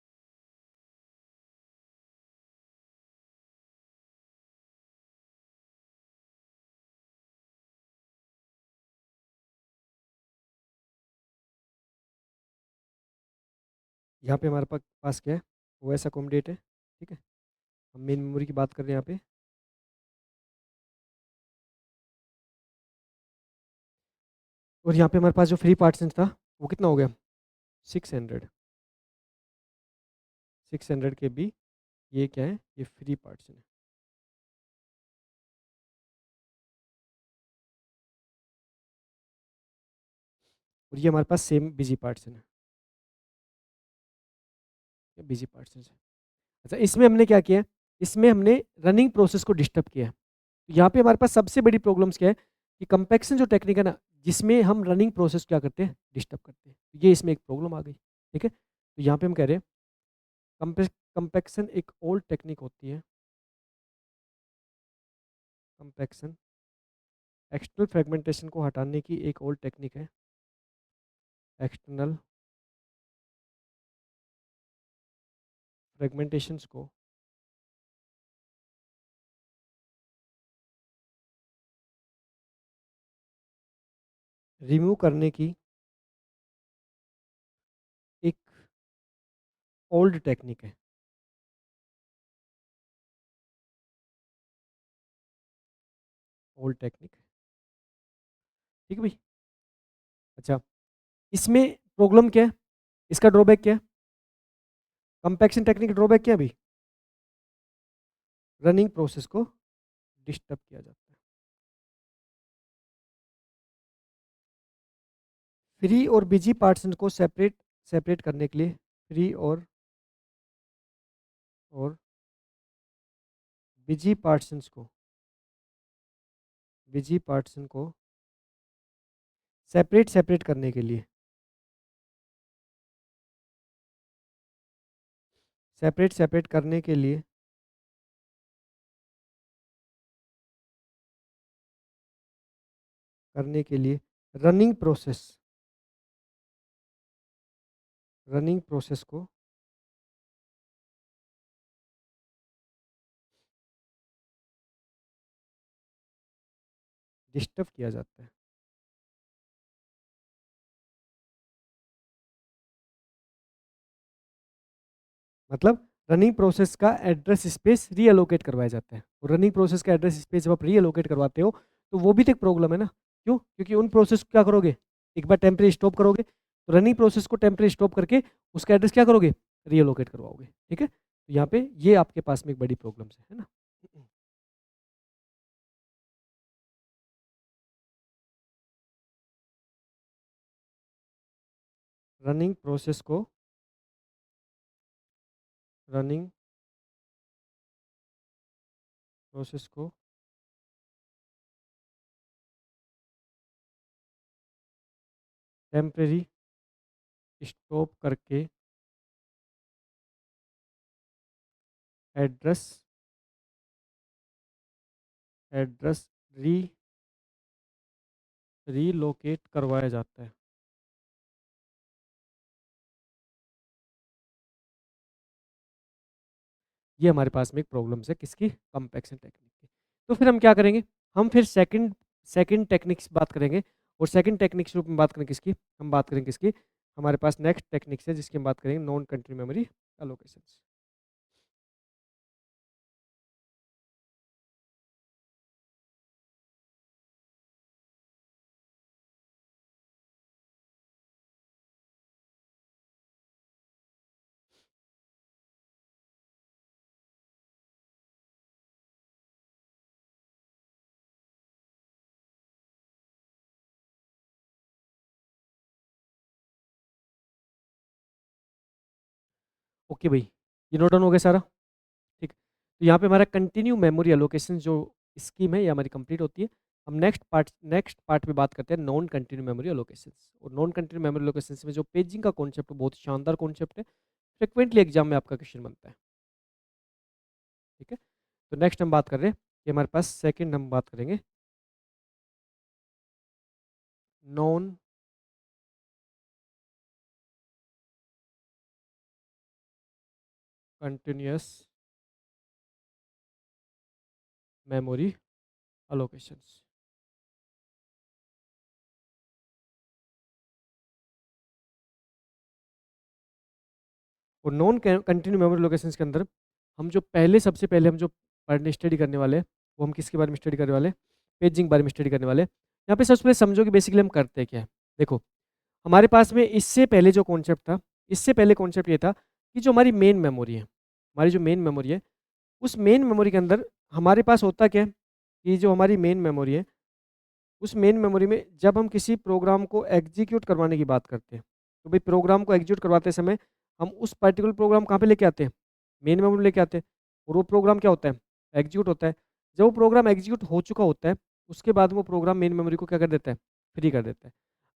यहाँ पे हमारे पास क्या है, वो ऐसा अकोमोडेट है। ठीक है, हम मेन मेमोरी की बात कर रहे हैं यहाँ पे, और यहाँ पे हमारे पास जो फ्री पार्टीशन था वो कितना हो गया 600, 600 KB, ये क्या है, ये फ्री पार्टीशन है। और ये हमारे पास सेम बिजी पार्टीशन है, ये बिजी पार्टीशन है। अच्छा, इसमें हमने क्या किया है, इसमें हमने रनिंग प्रोसेस को डिस्टर्ब किया है। यहाँ पे हमारे पास सबसे बड़ी प्रॉब्लम्स क्या है कि कंपैक्शन जो टेक्निक है ना, जिसमें हम रनिंग प्रोसेस क्या करते हैं, डिस्टर्ब करते हैं, ये इसमें एक प्रॉब्लम आ गई। ठीक है, तो यहाँ पे हम कह रहे हैं कंपैक्शन एक ओल्ड टेक्निक होती है, कंपैक्शन एक्सटर्नल फ्रेगमेंटेशन को हटाने की एक ओल्ड टेक्निक है, एक्सटर्नल फ्रेगमेंटेशंस को रिमूव करने की एक ओल्ड टेक्निक है, ओल्ड टेक्निक। ठीक है भाई। अच्छा, इसमें प्रॉब्लम क्या है, इसका ड्रॉबैक क्या है, कंपैक्शन टेक्निक ड्रॉबैक क्या है भाई, रनिंग प्रोसेस को डिस्टर्ब किया जाता है। फ्री और बिजी पार्टीशन को सेपरेट सेपरेट करने के लिए फ्री और बिजी पार्टीशंस को बिजी पार्टीशन को सेपरेट सेपरेट सेपरेट करने के लिए रनिंग प्रोसेस को डिस्टर्ब किया जाता है। मतलब रनिंग प्रोसेस का एड्रेस स्पेस रीअलोकेट करवाया जाता है, और रनिंग प्रोसेस का एड्रेस स्पेस जब आप रीअलोकेट करवाते हो तो वो भी तो एक प्रॉब्लम है ना। क्यों, क्योंकि उन प्रोसेस को क्या करोगे, एक बार टेम्परेरी स्टॉप करोगे, तो रनिंग प्रोसेस को टेम्परेरी स्टॉप करके उसका एड्रेस क्या करोगे, रीअलोकेट करवाओगे। ठीक है, तो यहाँ पे ये आपके पास में एक बड़ी प्रॉब्लम्स है ना? रनिंग प्रोसेस को रनिंग प्रोसेस को टेम्परेरी स्टॉप करके एड्रेस एड्रेस री रीलोकेट करवाया जाता है। ये हमारे पास में एक प्रॉब्लम्स है किसकी? कंपैक्शन टेक्निक की। तो फिर हम क्या करेंगे? हम फिर सेकंड सेकंड टेक्निक्स बात करेंगे और सेकंड टेक्निक्स रूप में बात करेंगे किसकी? हम बात करेंगे किसकी? हमारे पास नेक्स्ट टेक्निक्स है जिसकी हम बात करेंगे non continue memory allocations. Okay भाई, ये नोट डाउन हो गया सारा? ठीक। तो यहाँ पे हमारा कंटिन्यू मेमोरी एलोकेशन जो स्कीम है ये हमारी कंप्लीट होती है। हम नेक्स्ट पार्ट में बात करते हैं नॉन कंटिन्यू मेमोरी एलोकेशंस। और नॉन कंटिन्यू मेमोरी एलोकेशंस में जो पेजिंग का कॉन्सेप्ट है बहुत ही शानदार कॉन्सेप्ट है। फ्रिक्वेंटली एग्जाम में आपका क्वेश्चन बनता है। ठीक है? तो नेक्स्ट हम बात कर रहे हैं कि हमारे पास सेकंड हम बात करेंगे नॉन कंटिन्यूअस मेमोरी एलोकेशंस। और नॉन कंटिन्यू मेमोरी एलोकेशंस के अंदर हम जो पहले सबसे पहले हम जो पढ़ने स्टडी करने वाले हैं वो हम किसके बारे में स्टडी करने वाले हैं? पेजिंग बारे में स्टडी करने वाले हैं। यहाँ पे सबसे पहले समझो कि बेसिकली हम करते क्या है। देखो, हमारे पास में इससे पहले जो कॉन्सेप्ट था, इससे पहले कॉन्सेप्ट ये था कि जो हमारी मेन मेमोरी है, हमारी जो मेन मेमोरी है, उस मेन मेमोरी के अंदर हमारे पास होता क्या है कि जो हमारी मेन मेमोरी है, उस मेन मेमोरी में जब हम किसी प्रोग्राम को एग्जीक्यूट करवाने की बात करते हैं, तो भाई प्रोग्राम को एग्जीक्यूट करवाते समय हम उस पर्टिकुलर प्रोग्राम कहाँ पे लेके आते हैं? मेन मेमोरी लेके आते हैं। और वो प्रोग्राम क्या होता है? एग्जीक्यूट होता है। जब वो प्रोग्राम एग्जीक्यूट हो चुका होता है, उसके बाद वो प्रोग्राम मेन मेमोरी को क्या कर देता है? फ्री कर देता है।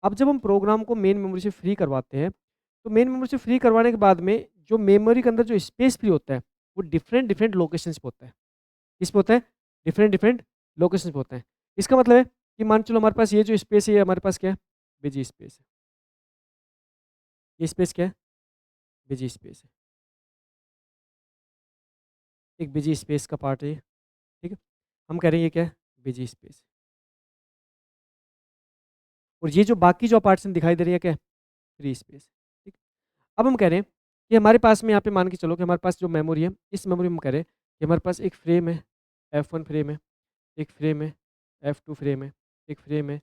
अब जब हम प्रोग्राम को मेन मेमोरी से फ्री करवाते हैं, तो मेन मेमोरी से फ्री करवाने के बाद में जो मेमोरी के अंदर जो स्पेस फ्री होता है, वो डिफरेंट डिफरेंट लोकेशंस पे होता है। किस पे होता है? डिफरेंट डिफरेंट लोकेशंस पे होता है। इसका मतलब है कि मान चलो हमारे पास ये जो स्पेस है, ये हमारे पास क्या है? बिजी स्पेस है। ये स्पेस क्या है? बिजी स्पेस है। एक बिजी स्पेस का पार्ट है ये, ठीक है? हम कह रहे हैं ये क्या है? Busy space. और ये जो बाकी जो पार्टीशन दिखाई दे रही है क्या है? Free space. ठीक। अब हम कह रहे हैं कि हमारे पास में यहाँ पे मान के चलो कि हमारे पास जो मेमोरी है, इस मेमोरी में हम कह रहे हैं कि हमारे पास एक फ्रेम है, F1 फ्रेम है, एक फ्रेम है, F2 फ्रेम है, एक फ्रेम है,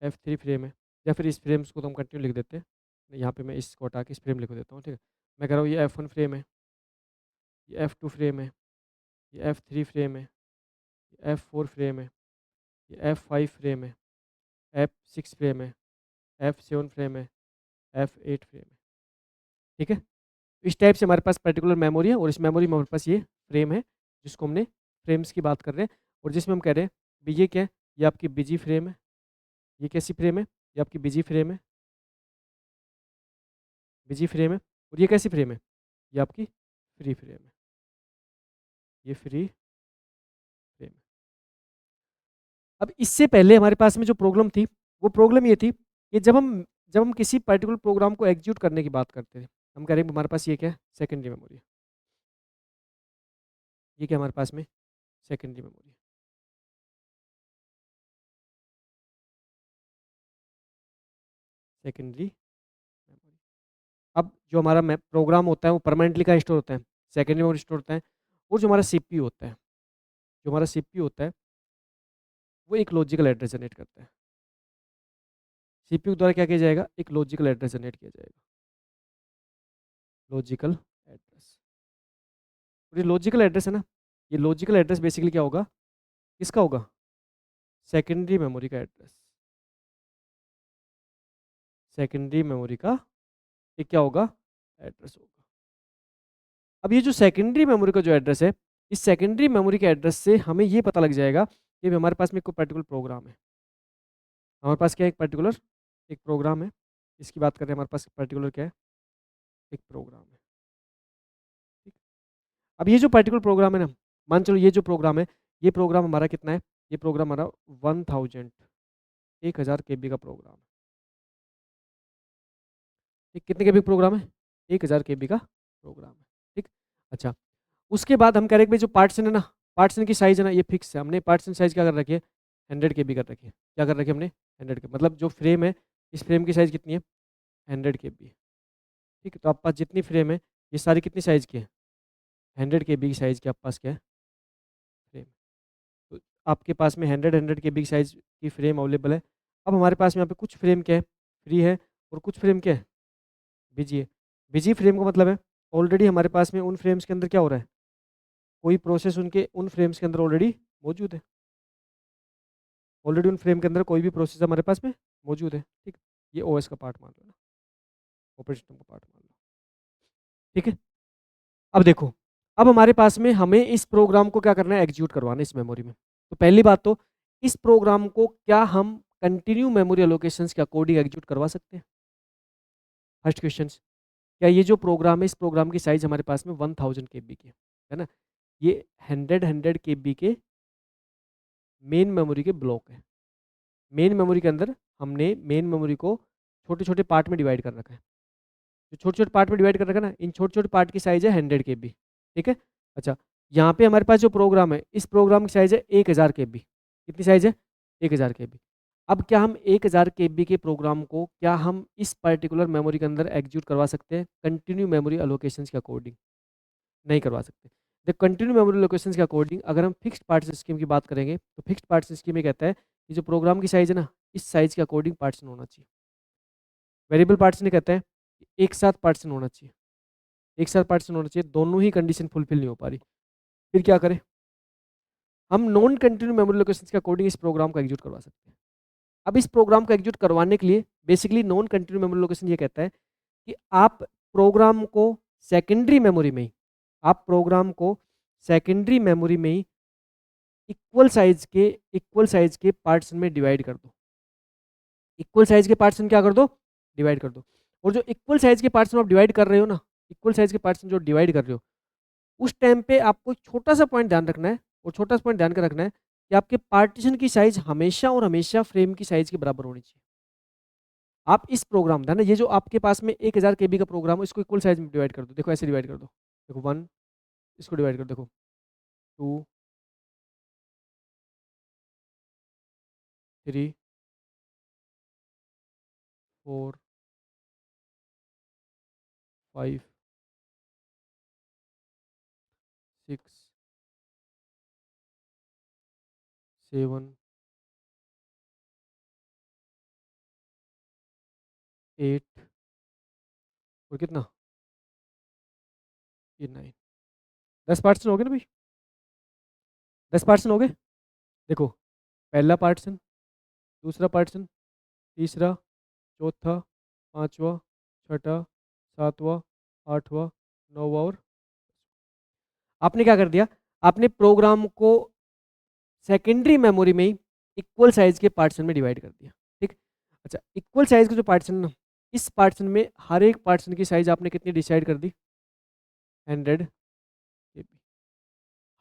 F3 फ्रेम है। या फिर इस फ्रेम्स को तो हम कंटिन्यू लिख देते हैं। यहाँ पे मैं इसको हटा के इस फ्रेम लिख देता हूँ, ठीक है? मैं कह रहा हूँ ये F1 फ्रेम है, ये F2 फ्रेम है, ये F3 फ्रेम है, ये F4 फ्रेम है, ये F5 फ्रेम है, F6 फ्रेम है, F7 फ्रेम है, F8 फ्रेम है। ठीक है? इस टाइप से हमारे पास पर्टिकुलर मेमोरी है और इस मेमोरी में हमारे पास ये फ्रेम है जिसको हमने फ्रेम्स की बात कर रहे हैं और जिसमें हम कह रहे हैं भी ये क्या है? ये आपकी बिजी फ्रेम है। ये कैसी फ्रेम है? ये आपकी बिजी फ्रेम है, बिजी फ्रेम है। और ये कैसी फ्रेम है? ये आपकी फ्री फ्रेम है। ये फ्री फ्रेम है। अब इससे पहले हमारे पास में जो प्रॉब्लम थी, वो प्रॉब्लम ये थी कि जब हम किसी पर्टिकुलर प्रोग्राम को एग्जीक्यूट करने की बात करते हैं, हम कह रहे हैं हमारे पास ये क्या है? सेकेंडरी मेमोरी है। ये क्या हमारे पास में? सेकेंडरी मेमोरी है। Secondary memory. अब जो हमारा प्रोग्राम होता है वो परमानेंटली कहाँ स्टोर होता है? सेकेंडरी मेमोरी स्टोर होता है। और जो हमारा सीपीयू होता है, जो हमारा सीपीयू होता है, वो एक लॉजिकल एड्रेस जनरेट करता है। सीपीयू द्वारा क्या किया जाएगा? एक लॉजिकल एड्रेस जनरेट किया जाएगा। Logical address. और ये लॉजिकल एड्रेस है ना, ये लॉजिकल एड्रेस बेसिकली क्या होगा, किसका होगा, सेकेंडरी मेमोरी का एड्रेस। सेकेंडरी मेमोरी का ये क्या होगा, एड्रेस होगा। अब ये जो सेकेंडरी मेमोरी का जो एड्रेस है, इस सेकेंडरी मेमोरी के एड्रेस से हमें ये पता लग जाएगा कि हमारे पास में कोई पर्टिकुलर प्रोग्राम है। हमारे पास क्या है, एक पर्टिकुलर एक प्रोग्राम है, इसकी बात करें, हमारे पास पर्टिकुलर क्या है, एक प्रोग्राम है। ठीक। अब ये जो पर्टिकुलर प्रोग्राम है ना, मान चलो ये जो प्रोग्राम है, ये प्रोग्राम हमारा कितना है, ये प्रोग्राम हमारा 1000 1000 KB का प्रोग्राम है। ठीक, कितने KB प्रोग्राम है, 1000 KB का प्रोग्राम है। ठीक। अच्छा, उसके बाद हम कह रहे हैं कि भाई जो पार्टीशन है ना, पार्टीशन की साइज है ना, ये फिक्स है, हमने पार्टीशन साइज क्या कर रखी है, 100 KB कर रखी है। क्या कर रखी है हमने, 100 KB, मतलब जो फ्रेम है, इस फ्रेम की साइज कितनी है, 100 KB। ठीक है, तो आपके पास जितनी फ्रेम है, ये सारी कितनी साइज की है, 100 KB की साइज की आपके पास क्या है, फ्रेम। तो आपके पास में 100 KB की साइज की फ्रेम अवेलेबल है। अब हमारे पास में यहाँ पे कुछ फ्रेम क्या है, फ्री है, और कुछ फ्रेम क्या है, बिजी है। बिजी फ्रेम का मतलब है ऑलरेडी हमारे पास में उन फ्रेम्स के अंदर क्या हो रहा है, कोई प्रोसेस उनके उन फ्रेम्स के अंदर ऑलरेडी मौजूद है। ऑलरेडी उन फ्रेम के अंदर कोई भी प्रोसेस हमारे पास में मौजूद है। ठीक, ये ओएस का पार्ट मान लो ना, ऑपरेटिंग सिस्टम का पार्ट मान लो। ठीक है, अब देखो, अब हमारे पास में हमें इस प्रोग्राम को क्या करना है, एग्जीक्यूट करवाना है इस मेमोरी में। तो पहली बात तो, इस प्रोग्राम को क्या हम कंटिन्यू मेमोरी एलोकेशंस के अकॉर्डिंग एग्जीक्यूट करवा सकते हैं। फर्स्ट क्वेश्चन, क्या ये जो प्रोग्राम है, इस प्रोग्राम की साइज हमारे पास में 1000 KB की है ना, ये 100 KB के मेन मेमोरी के ब्लॉक है। मेन मेमोरी के अंदर हमने मेन मेमोरी को छोटे छोटे पार्ट में डिवाइड कर रखा है। जो छोटे छोटे पार्ट में डिवाइड कर रखा है ना, इन छोटे छोटे पार्ट की साइज है 100 KB। ठीक है। अच्छा, यहाँ पे हमारे पास जो प्रोग्राम है, इस प्रोग्राम की साइज है 1000 KB। कितनी साइज है, 1000 KB। अब क्या हम 1000 KB के प्रोग्राम को क्या हम इस पर्टिकुलर मेमोरी के अंदर एग्जीक्यूट करवा सकते हैं कंटिन्यू मेमोरी अलोकेशन के अकॉर्डिंग, नहीं करवा सकते। द कंटिन्यू मेमोरी लोकेशन के अकॉर्डिंग अगर हम फिक्स्ड पार्टीशन स्कीम की बात करेंगे, तो फिक्स्ड पार्टीशन स्कीम में कहता है कि जो प्रोग्राम की साइज है ना, इस साइज के अकॉर्डिंग पार्टीशन होना चाहिए। वेरिएबल पार्टीशन कहता है कि एक साथ पार्टीशन होना चाहिए, एक साथ पार्टीशन होना चाहिए, दोनों ही कंडीशन फुलफिल नहीं हो पा रही, फिर क्या करें, हम नॉन कंटिन्यू मेमोरी लोकेशन के अकॉर्डिंग इस प्रोग्राम को एग्जीक्यूट करवा सकते हैं। अब इस प्रोग्राम को एग्जीक्यूट करवाने के लिए basically non continue memory location ये कहता है कि आप प्रोग्राम को सेकेंडरी मेमोरी में ही, आप प्रोग्राम को सेकेंडरी मेमोरी में ही इक्वल साइज के पार्टीशन में डिवाइड कर दो। इक्वल साइज के पार्टीशन क्या कर दो, डिवाइड कर दो। और जो इक्वल साइज के पार्टीशन आप डिवाइड कर रहे हो ना, इक्वल साइज के पार्टीशन जो डिवाइड कर रहे हो, उस टाइम पे आपको एक छोटा सा पॉइंट ध्यान रखना है, और छोटा सा पॉइंट ध्यान कर रखना है कि आपके पार्टीशन की साइज हमेशा और हमेशा फ्रेम की साइज के बराबर होनी चाहिए। आप इस प्रोग्राम है ना, ये जो आपके पास में 1000 KB का प्रोग्राम है, इसको इक्वल साइज में डिवाइड कर दो। देखो ऐसे डिवाइड कर दो, देखो 1, इसको डिवाइड कर दो, देखो 2, 3, 4, 5, 6, 7, 8, और कितना, ये 9। 10 पार्टीशन हो गए ना भाई, 10 पार्टीशन हो गए। देखो, पहला पार्टीशन, दूसरा पार्टीशन, तीसरा, चौथा, पांचवा, छठा, सातवां, आठवां, नौवां, और आपने क्या कर दिया, आपने प्रोग्राम को सेकेंडरी मेमोरी में ही इक्वल साइज के पार्टीशन में डिवाइड कर दिया। ठीक। अच्छा, इक्वल साइज का जो पार्टीशन ना, इस पार्टीशन में हर एक पार्टीशन की साइज आपने कितनी डिसाइड कर दी, 100 KB।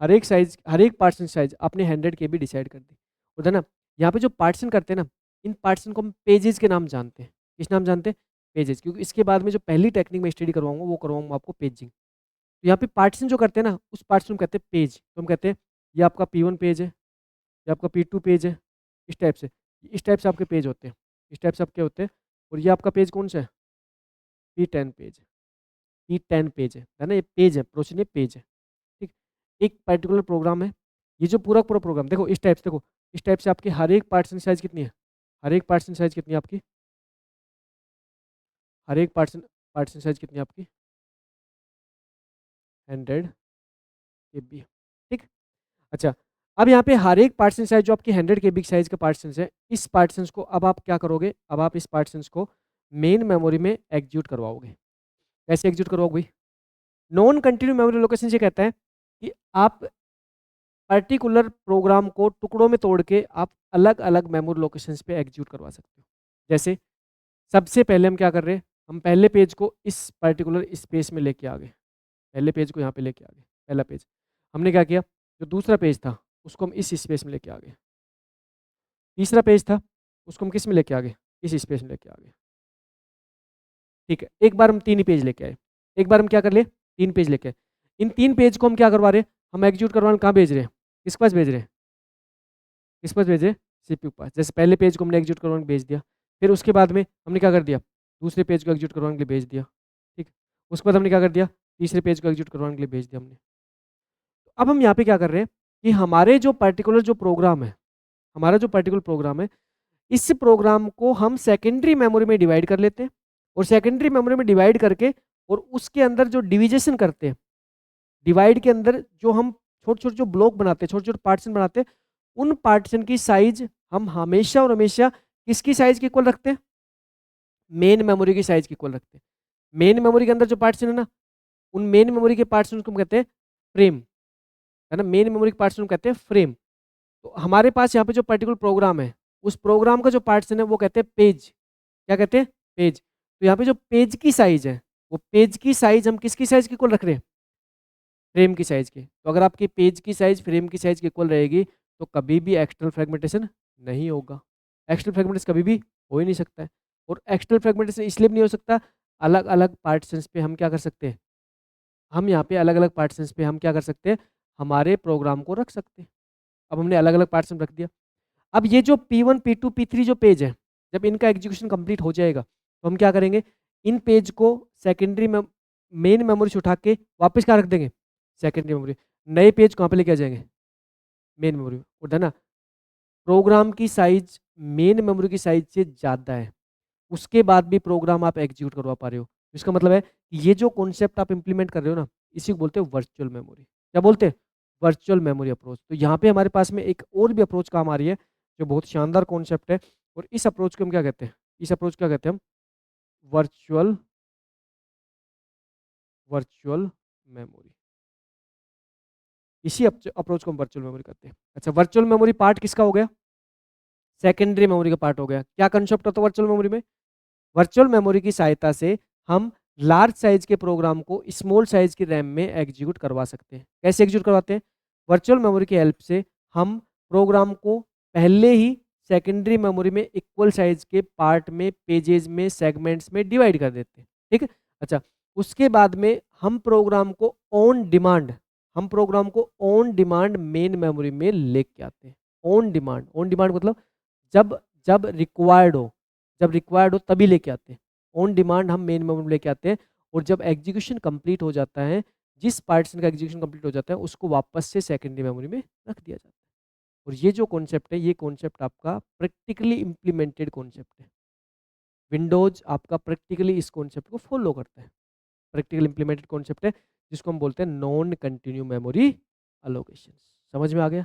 हर एक पार्टीशन साइज आपने 100 KB डिसाइड कर दी। उधर ना, यहाँ पे जो पार्टीशन करते हैं ना, इन पार्टीशन को हम पेजेस के नाम जानते हैं। किस नाम जानते हैं, पेजेस, क्योंकि इसके बाद में जो पहली टेक्निक में स्टडी करवाऊंगा वो करवाऊंगा आपको पेजिंग। तो यहाँ पे पार्टीशन जो करते हैं ना, उस पार्टीशन को कहते हैं पेज। तो हम कहते हैं ये आपका P1 पेज है, ये आपका P2 पेज है, इस टाइप से आपके पेज होते हैं, इस टाइप से आपके होते हैं। और ये आपका पेज कौन सा है, P10 पेज, P10 पेज है ना, ये पेज है, प्रोसेस, ये पेज है। ठीक। एक पर्टिकुलर प्रोग्राम है, ये जो पूरा पूरा प्रोग्राम देखो इस टाइप से, देखो इस टाइप से आपके हर एक पार्टीशन साइज कितनी है, हर एक पार्टीशन साइज कितनी है आपकी, हर एक पार्टीशन पार्टीशन साइज कितनी है आपकी, 100 केबी, ठीक। अच्छा, अब यहाँ पे हर एक पार्टीशन साइज जो आपकी 100 केबी साइज का पार्टीशन है, इस पार्टीशन को अब आप क्या करोगे, अब आप इस पार्टीशन को मेन मेमोरी में एग्जीक्यूट करवाओगे। कैसे एग्जीक्यूट करवाओगे भाई? नॉन कंटिन्यू मेमोरी लोकेशन ये कहता है कि आप पर्टिकुलर प्रोग्राम को टुकड़ों में तोड़ के आप अलग अलग मेमोरी लोकेशंस पे एग्जीक्यूट करवा सकते हो। जैसे सबसे पहले हम क्या कर रहे हैं, हम पहले पेज को इस पर्टिकुलर स्पेस में लेके आ गए, पहले पेज को यहाँ पे लेके आ गए, पहला पेज हमने क्या किया, जो दूसरा पेज था उसको हम इस स्पेस में लेके आ गए, तीसरा पेज था उसको हम किस में लेके आ गए, इस स्पेस में लेके आ गए, ठीक है। एक बार हम 3 ही पेज लेके आए, एक बार हम क्या कर लिए, 3 पेज लेके आए। इन 3 पेज को हम क्या करवा रहे हैं, हम एग्जीक्यूट करवाने कहाँ भेज रहे हैं, किसके पास भेज रहे हैं, किस पास भेज रहे हैं, सीपीयू के पास। जैसे पहले पेज को हमने एग्जीक्यूट करवाने भेज दिया, फिर उसके बाद में हमने क्या कर दिया, दूसरे पेज को एग्जीक्यूट करवाने के लिए भेज दिया, ठीक। उसके बाद हमने क्या कर दिया, तीसरे पेज को एग्जीक्यूट करवाने के लिए भेज दिया हमने। अब हम यहाँ पे क्या कर रहे हैं कि हमारे जो पर्टिकुलर जो प्रोग्राम है, हमारा जो पर्टिकुलर प्रोग्राम है, इस प्रोग्राम को हम सेकेंडरी मेमोरी में डिवाइड कर लेते हैं, और सेकेंडरी मेमोरी में डिवाइड करके और उसके अंदर जो डिविजेशन करते हैं, डिवाइड के अंदर जो हम छोटे छोटे जो ब्लॉक बनाते हैं, छोटे छोटे पार्टीशन बनाते हैं, उन पार्टीशन की साइज हम हमेशा और हमेशा किसकी साइज के इक्वल रखते हैं, मेन मेमोरी की साइज के इक्वल रखते हैं। मेन मेमोरी के अंदर जो पार्टीशन है ना, उन मेन मेमोरी के पार्टीशन को हम कहते हैं फ्रेम, है ना, मेन मेमोरी के पार्टीशन को कहते हैं फ्रेम। तो हमारे पास यहाँ पे जो पर्टिकुलर प्रोग्राम है, उस प्रोग्राम का जो पार्टीशन है वो कहते हैं पेज, क्या कहते हैं, पेज। तो यहाँ पे जो पेज की साइज है, वो पेज की साइज हम किसकी साइज के इक्वल रख रहे हैं, फ्रेम की साइज के। तो अगर आपकी पेज की साइज फ्रेम की साइज के इक्वल रहेगी तो कभी भी एक्सटर्नल फ्रेगमेंटेशन नहीं होगा। एक्सटर्नल फ्रेगमेंटेशन कभी भी हो ही नहीं सकता है। और एक्सटर्नल फ्रेगमेंटेशन इसलिए भी नहीं हो सकता, अलग अलग पार्टीशंस पे हम क्या कर सकते हैं, हम यहाँ पे अलग अलग पार्टीशंस पे हम क्या कर सकते हैं, हमारे प्रोग्राम को रख सकते हैं। अब हमने अलग अलग पार्टीशन रख दिया। अब ये जो P1 P2 P3 जो पेज है, जब इनका एग्जीक्यूशन कंप्लीट हो जाएगा तो हम क्या करेंगे, इन पेज को सेकेंडरी में मेन मेमोरी से उठा के वापस कहाँ रख देंगे, सेकेंडरी मेमोरी। नए पेज कहाँ पे लेके आ जाएंगे, मेन मेमोरी, उधर ना। प्रोग्राम की साइज मेन मेमोरी की साइज से ज़्यादा है, उसके बाद भी प्रोग्राम आप एग्जीक्यूट करवा पा रहे हो। इसका मतलब है कि ये जो कॉन्सेप्ट आप इंप्लीमेंट कर रहे हो ना, इसी को बोलते हैं वर्चुअल मेमोरी। क्या बोलते हैं, वर्चुअल मेमोरी अप्रोच। तो यहाँ पे हमारे पास में एक और भी अप्रोच काम आ रही है जो बहुत शानदार कॉन्सेप्ट है, और इस अप्रोच को हम क्या कहते हैं, इस अप्रोच क्या कहते हैं हम, वर्चुअल वर्चुअल मेमोरी। इसी अप्रोच को हम वर्चुअल मेमोरी कहते हैं। अच्छा, वर्चुअल मेमोरी पार्ट किसका हो गया, सेकेंडरी मेमोरी का पार्ट हो गया। क्या कंसेप्ट होता है वर्चुअल मेमोरी में, वर्चुअल मेमोरी की सहायता से हम लार्ज साइज के प्रोग्राम को स्मॉल साइज की रैम में एग्जीक्यूट करवा सकते हैं। कैसे एग्जीक्यूट करवाते हैं, वर्चुअल मेमोरी की हेल्प से हम प्रोग्राम को पहले ही सेकेंडरी मेमोरी में इक्वल साइज के पार्ट में, पेजेस में, सेगमेंट्स में डिवाइड कर देते हैं, ठीक है। अच्छा, उसके बाद में हम प्रोग्राम को ऑन डिमांड, हम प्रोग्राम को ऑन डिमांड मेन मेमोरी में लेके आते हैं। ऑन डिमांड, ऑन डिमांड मतलब जब जब रिक्वायर्ड हो, जब रिक्वायर्ड हो तभी लेके आते हैं। ऑन डिमांड हम मेन मेमोरी में लेके आते हैं, और जब एग्जीक्यूशन कंप्लीट हो जाता है, जिस पार्टीशन का एग्जीक्यूशन कंप्लीट हो जाता है, उसको वापस से सेकेंडरी मेमोरी में रख दिया जाता है। और ये जो कॉन्सेप्ट है, ये कॉन्सेप्ट आपका प्रैक्टिकली इम्प्लीमेंटेड कॉन्सेप्ट है। विंडोज आपका प्रैक्टिकली इस कॉन्सेप्ट को फॉलो करता है। प्रैक्टिकल इम्प्लीमेंटेड कॉन्सेप्ट है जिसको हम बोलते हैं नॉन कंटिन्यू मेमोरी अलोकेशन। समझ में आ गया?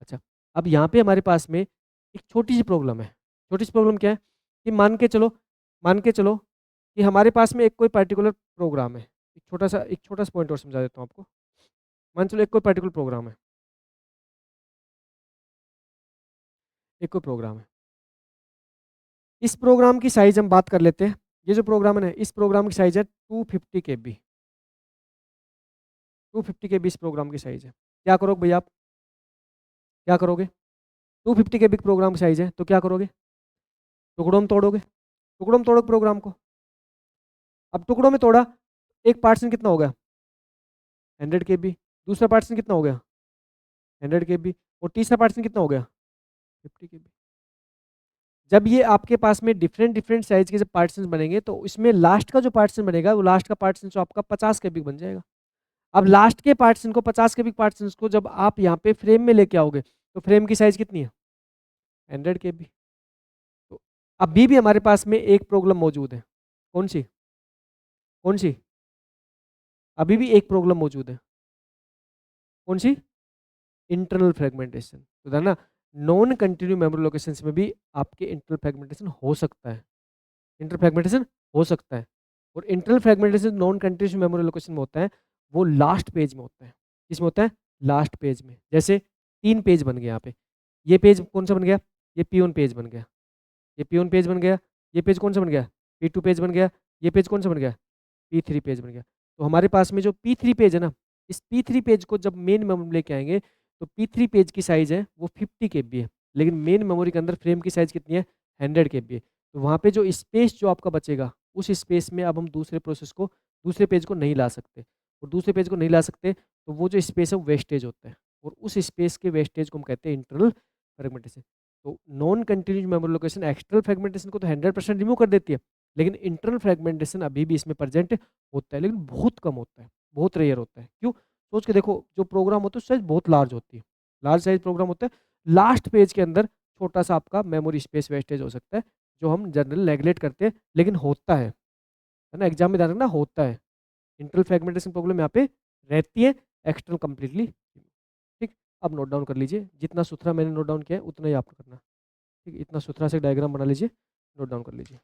अच्छा, अब यहाँ पे हमारे पास में एक छोटी सी प्रॉब्लम है। छोटी सी प्रॉब्लम क्या है कि मान के चलो कि हमारे पास में एक कोई पर्टिकुलर प्रोग्राम है। एक छोटा सा पॉइंट और समझा देता हूँ आपको। मान चलो एक कोई पर्टिकुलर प्रोग्राम है, एक कोई प्रोग्राम है। इस प्रोग्राम की साइज हम बात कर लेते हैं। ये जो प्रोग्राम है ना, इस प्रोग्राम की साइज है 250 KB। 250 KB इस प्रोग्राम की साइज है। क्या करोगे भैया आप, क्या करोगे, 250 KB प्रोग्राम की साइज है तो क्या करोगे, टुकड़ों में तोड़ोगे, टुकड़ों में तोड़ोगे प्रोग्राम को। अब टुकड़ों में तोड़ा, एक पार्टीशन कितना हो गया, 100 KB। दूसरा पार्टीशन कितना हो गया, 100 KB। और तीसरा पार्टीशन कितना हो गया, 50 KB। जब ये आपके पास में डिफरेंट डिफरेंट साइज के जब पार्टीशन बनेंगे तो इसमें लास्ट का जो पार्टीशन बनेगा, वो लास्ट का पार्टीशन जो आपका 50 KB बन जाएगा। अब लास्ट के पार्टीशन को, 50 KB पार्टीशन को जब आप यहाँ पे फ्रेम में लेके आओगे तो फ्रेम की साइज कितनी है, 100 KB। तो अभी भी हमारे पास में एक प्रॉब्लम मौजूद है। कौन सी, कौन सी, अभी भी एक प्रॉब्लम मौजूद है। कौन सी? इंटरनल फ्रेगमेंटेशन, तो है ना, नॉन कंटिन्यू मेमोरी लोकेशंस में भी आपके इंटरनल फ्रेगमेंटेशन हो सकता है, इंटर फ्रेगमेंटेशन हो सकता है। और internal fragmentation non continuous memory location में होता है, वो लास्ट पेज में होता है। किसमें होता है? लास्ट पेज में। जैसे 3 पेज बन गए यहाँ पे, ये पेज कौन-सा बन गया? ये P1 पेज बन गया, ये P1 पेज बन गया, ये पेज कौन-सा बन गया? P2 पेज बन गया, ये पेज कौन-सा बन गया? P3 पेज बन गया। तो हमारे पास में जो P3 पेज है ना, इस P3 पेज को जब मेन मेमोरी में लेके आएँगे, तो P3 पेज की साइज़ है वो 50 केबी है, लेकिन मेन मेमोरी के अंदर फ्रेम की साइज़ कितनी है? 100 केबी है। तो वहाँ पे जो स्पेस जो आपका बचेगा, उस स्पेस में अब हम दूसरे पेज को नहीं ला सकते, और दूसरे पेज को नहीं ला सकते, तो वो जो स्पेस है वो वेस्टेज होता है, और उस स्पेस के वेस्टेज को हम कहते हैं इंटरनल फ्रेगमेंटेशन। तो non continuous memory location external fragmentation को तो 100% रिमूव कर देती है, लेकिन इंटरनल फ्रेगमेंटेशन अभी भी इसमें प्रेजेंट होता है, लेकिन बहुत कम होता है, बहुत रेयर होता है। क्यों? सोच के देखो, जो प्रोग्राम होता है उसकी साइज़ बहुत लार्ज होती है, लार्ज साइज़ प्रोग्राम होता है, लास्ट पेज के अंदर छोटा-सा आपका मेमोरी स्पेस वेस्टेज हो सकता है, जो हम जनरली नेग्लेक्ट करते हैं, लेकिन होता है ना? एग्ज़ाम में ध्यान रखना, होता है। इंटरनल फ्रेगमेंटेशन प्रॉब्लम यहाँ पे रहती है, एक्सटर्नल कंप्लीटली ठीक। अब नोट डाउन कर लीजिए, जितना सुथरा मैंने नोट डाउन किया है उतना ही आपको करना है, ठीक है? इतना सुथरा से डायग्राम बना लीजिए, नोट डाउन कर लीजिए।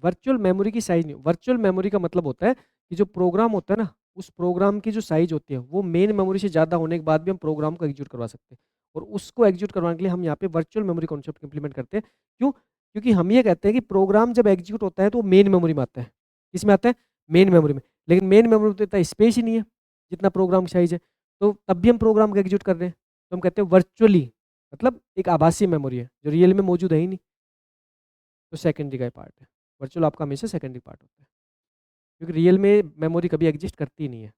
वर्चुअल मेमोरी की साइज़ नहीं, वर्चुअल मेमोरी का मतलब होता है कि जो प्रोग्राम होता है ना, उस प्रोग्राम की जो साइज़ होती है, वो मेन मेमोरी से ज़्यादा होने के बाद भी हम प्रोग्राम को एग्जीक्यूट करवा सकते हैं। और उसको एग्जीक्यूट करवाने के लिए हम यहाँ पे वर्चुअल मेमोरी कॉन्सेप्ट इम्प्लीमेंट करते हैं। क्यों? क्योंकि हम ये कहते हैं कि प्रोग्राम जब एग्जीक्यूट होता है तो वो मेन मेमोरी में आता है। किसमें आता है? मेन मेमोरी में। लेकिन मेन मेमोरी में तो इतना स्पेस ही नहीं है, जितना प्रोग्राम की साइज़ है। तो तब भी हम प्रोग्राम को एग्जीक्यूट कर रहे हैं। तो हम कहते हैं वर्चुअली, मतलब एक आभासी मेमोरी है, जो रियल में मौजूद है ही नहीं। तो सेकेंडरी का पार्ट है। वर्चुअल आपका हमेशा सेकेंडरी पार्ट होता है। क्योंकि रियल में मेमोरी कभी एग्जिस्ट करती ही नहीं है।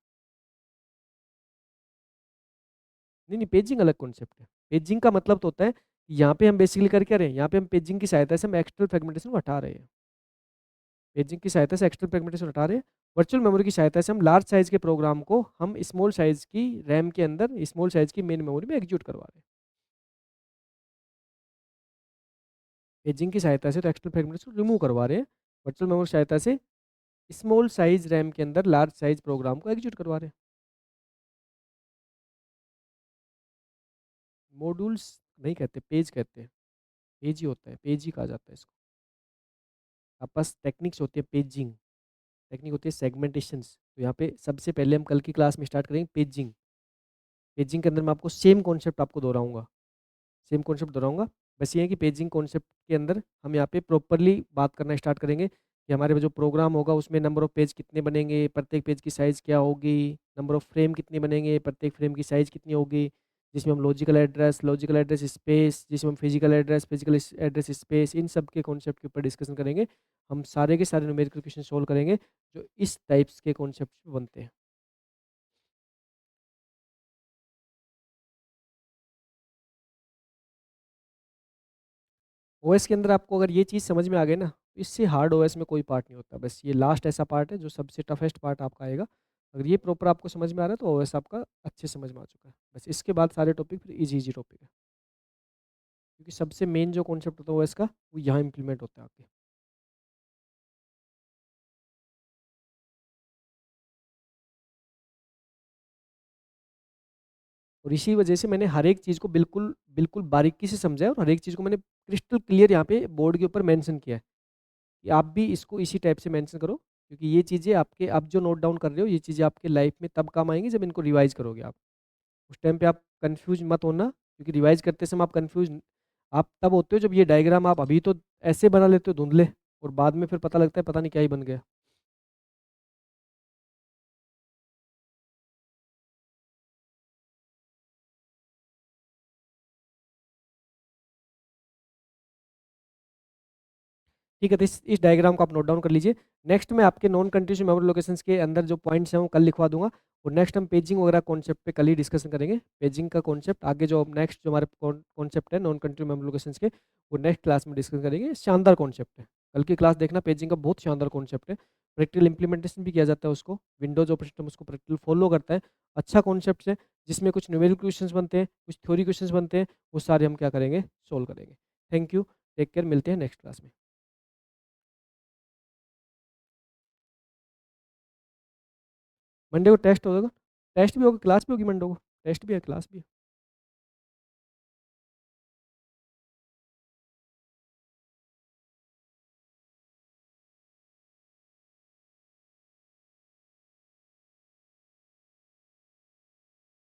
नहीं, नहीं, पेजिंग अलग कॉन्सेप्ट है। पेजिंग का मतलब तो होता है, यहाँ पे हम बेसिकली कर क्या रहे हैं, यहाँ पे हम पेजिंग की सहायता से हम एक्सटर्नल फ्रेगमेंटेशन को हटा रहे हैं। पेजिंग की सहायता से एक्सटर्नल फ्रेगमेंटेशन हटा रहे हैं। वर्चुअल मेमोरी की सहायता से हम लार्ज साइज़ के प्रोग्राम को हम स्मॉल साइज़ की रैम के अंदर, स्मॉल साइज़ की मेन मेमोरी में एग्जीक्यूट करवा रहे हैं। पेजिंग की सहायता से तो एक्सटर्नल फ्रेगमेंटेशन रिमूव करवा रहे हैं। वर्चुअल मेमोरी की सहायता से स्मॉल साइज़ रैम के अंदर लार्ज साइज़ प्रोग्राम को एग्जीक्यूट करवा रहे हैं। मॉड्यूल्स नहीं कहते, पेज कहते हैं। पेज ही होता है, पेज ही कहा जाता है इसको। आपके पास टेक्निक्स होती है पेजिंग, टेक्निक होती है सेगमेंटेशंस। तो यहाँ पे सबसे पहले हम कल की क्लास में स्टार्ट करेंगे पेजिंग। पेजिंग के अंदर मैं आपको सेम कॉन्सेप्ट आपको दोहराऊँगा, सेम कॉन्सेप्ट दोहराऊँगा। बस ये है कि पेजिंग कॉन्सेप्ट के अंदर हम यहाँ पे प्रॉपर्ली बात करना स्टार्ट करेंगे कि हमारे जो प्रोग्राम होगा उसमें नंबर ऑफ पेज कितने बनेंगे, प्रत्येक पेज की साइज़ क्या होगी, नंबर ऑफ फ्रेम कितने बनेंगे, प्रत्येक फ्रेम की साइज़ कितनी होगी, जिसमें हम लॉजिकल एड्रेस स्पेस, जिसमें हम फिजिकल एड्रेस स्पेस, इन सब के कॉन्सेप्ट के ऊपर डिस्कशन करेंगे। हम सारे के सारे न्यूमेरिकल क्वेश्चन सॉल्व करेंगे जो इस टाइप्स के कॉन्सेप्ट बनते हैं। ओएस के अंदर आपको अगर ये चीज़ समझ में आ गई ना, तो इससे हार्ड ओएस में कोई पार्ट नहीं होता। बस ये लास्ट ऐसा पार्ट है जो सबसे टफेस्ट पार्ट आपका आएगा। अगर ये प्रॉपर आपको समझ में आ रहा है तो ओएस आपका अच्छे समझ में आ चुका है। बस इसके बाद सारे टॉपिक फिर ईज़ी-ईज़ी टॉपिक है। क्योंकि सबसे मेन जो कॉन्सेप्ट होता है ओएस का, वो यहाँ इम्प्लीमेंट होता है आपके। और इसी वजह से मैंने हर एक चीज़ को बिल्कुल बिल्कुल बारीकी से समझा है, और हर एक चीज़ को मैंने क्रिस्टल क्लियर यहाँ पे बोर्ड के ऊपर मेंशन किया है कि आप भी इसको इसी टाइप से मेंशन करो, क्योंकि ये चीज़ें आपके आप जो नोट डाउन कर रहे हो, ये चीज़ें आपके लाइफ में तब काम आएँगी जब इनको रिवाइज़ करोगे आप। उस टाइम पे आप कन्फ्यूज़ मत होना, क्योंकि रिवाइज़ करते समय आप तब होते हो जब ये डायग्राम आप अभी तो ऐसे बना लेते हो धुंधले, और बाद में फिर पता लगता है पता नहीं क्या ही बन गया। ठीक है, तो इस डायग्राम को आप नोट डाउन कर लीजिए। नेक्स्ट मैं आपके नॉन कंटीन्यूअस मेमोरी लोकेशंस के अंदर जो पॉइंट्स हैं वो कल लिखवा दूँगा, और नेक्स्ट हम पेजिंग वगैरह कॉन्सेप्ट पे कल ही डिस्कशन करेंगे। पेजिंग का कॉन्सेप्ट आगे जो नेक्स्ट जो हमारे कॉन्सेप्ट है नॉन कंटीन्यूअस मेमोरी लोकेशंस के, वो नेक्स्ट क्लास में डिस्कस करेंगे। शानदार कॉन्सेप्ट है। कल की क्लास देखना, पेजिंग का बहुत शानदार कॉन्सेप्ट है। प्रैक्टिकल इम्प्लीमेंटेशन भी किया जाता है उसको, विंडोज़ ऑपरेटिंग सिस्टम उसको प्रैक्टिकल फॉलो करता है। अच्छा कॉन्सेप्ट है, जिसमें कुछ न्यूमेरिकल क्वेश्चंस बनते हैं, कुछ थ्योरी क्वेश्चंस बनते हैं, वो सारे हम क्या करेंगे, सॉल्व करेंगे। थैंक यू, टेक केयर, मिलते हैं नेक्स्ट क्लास में। मंडे को टेस्ट होगा, टेस्ट भी होगा, क्लास भी होगी मंडे को, टेस्ट भी है, क्लास भी है।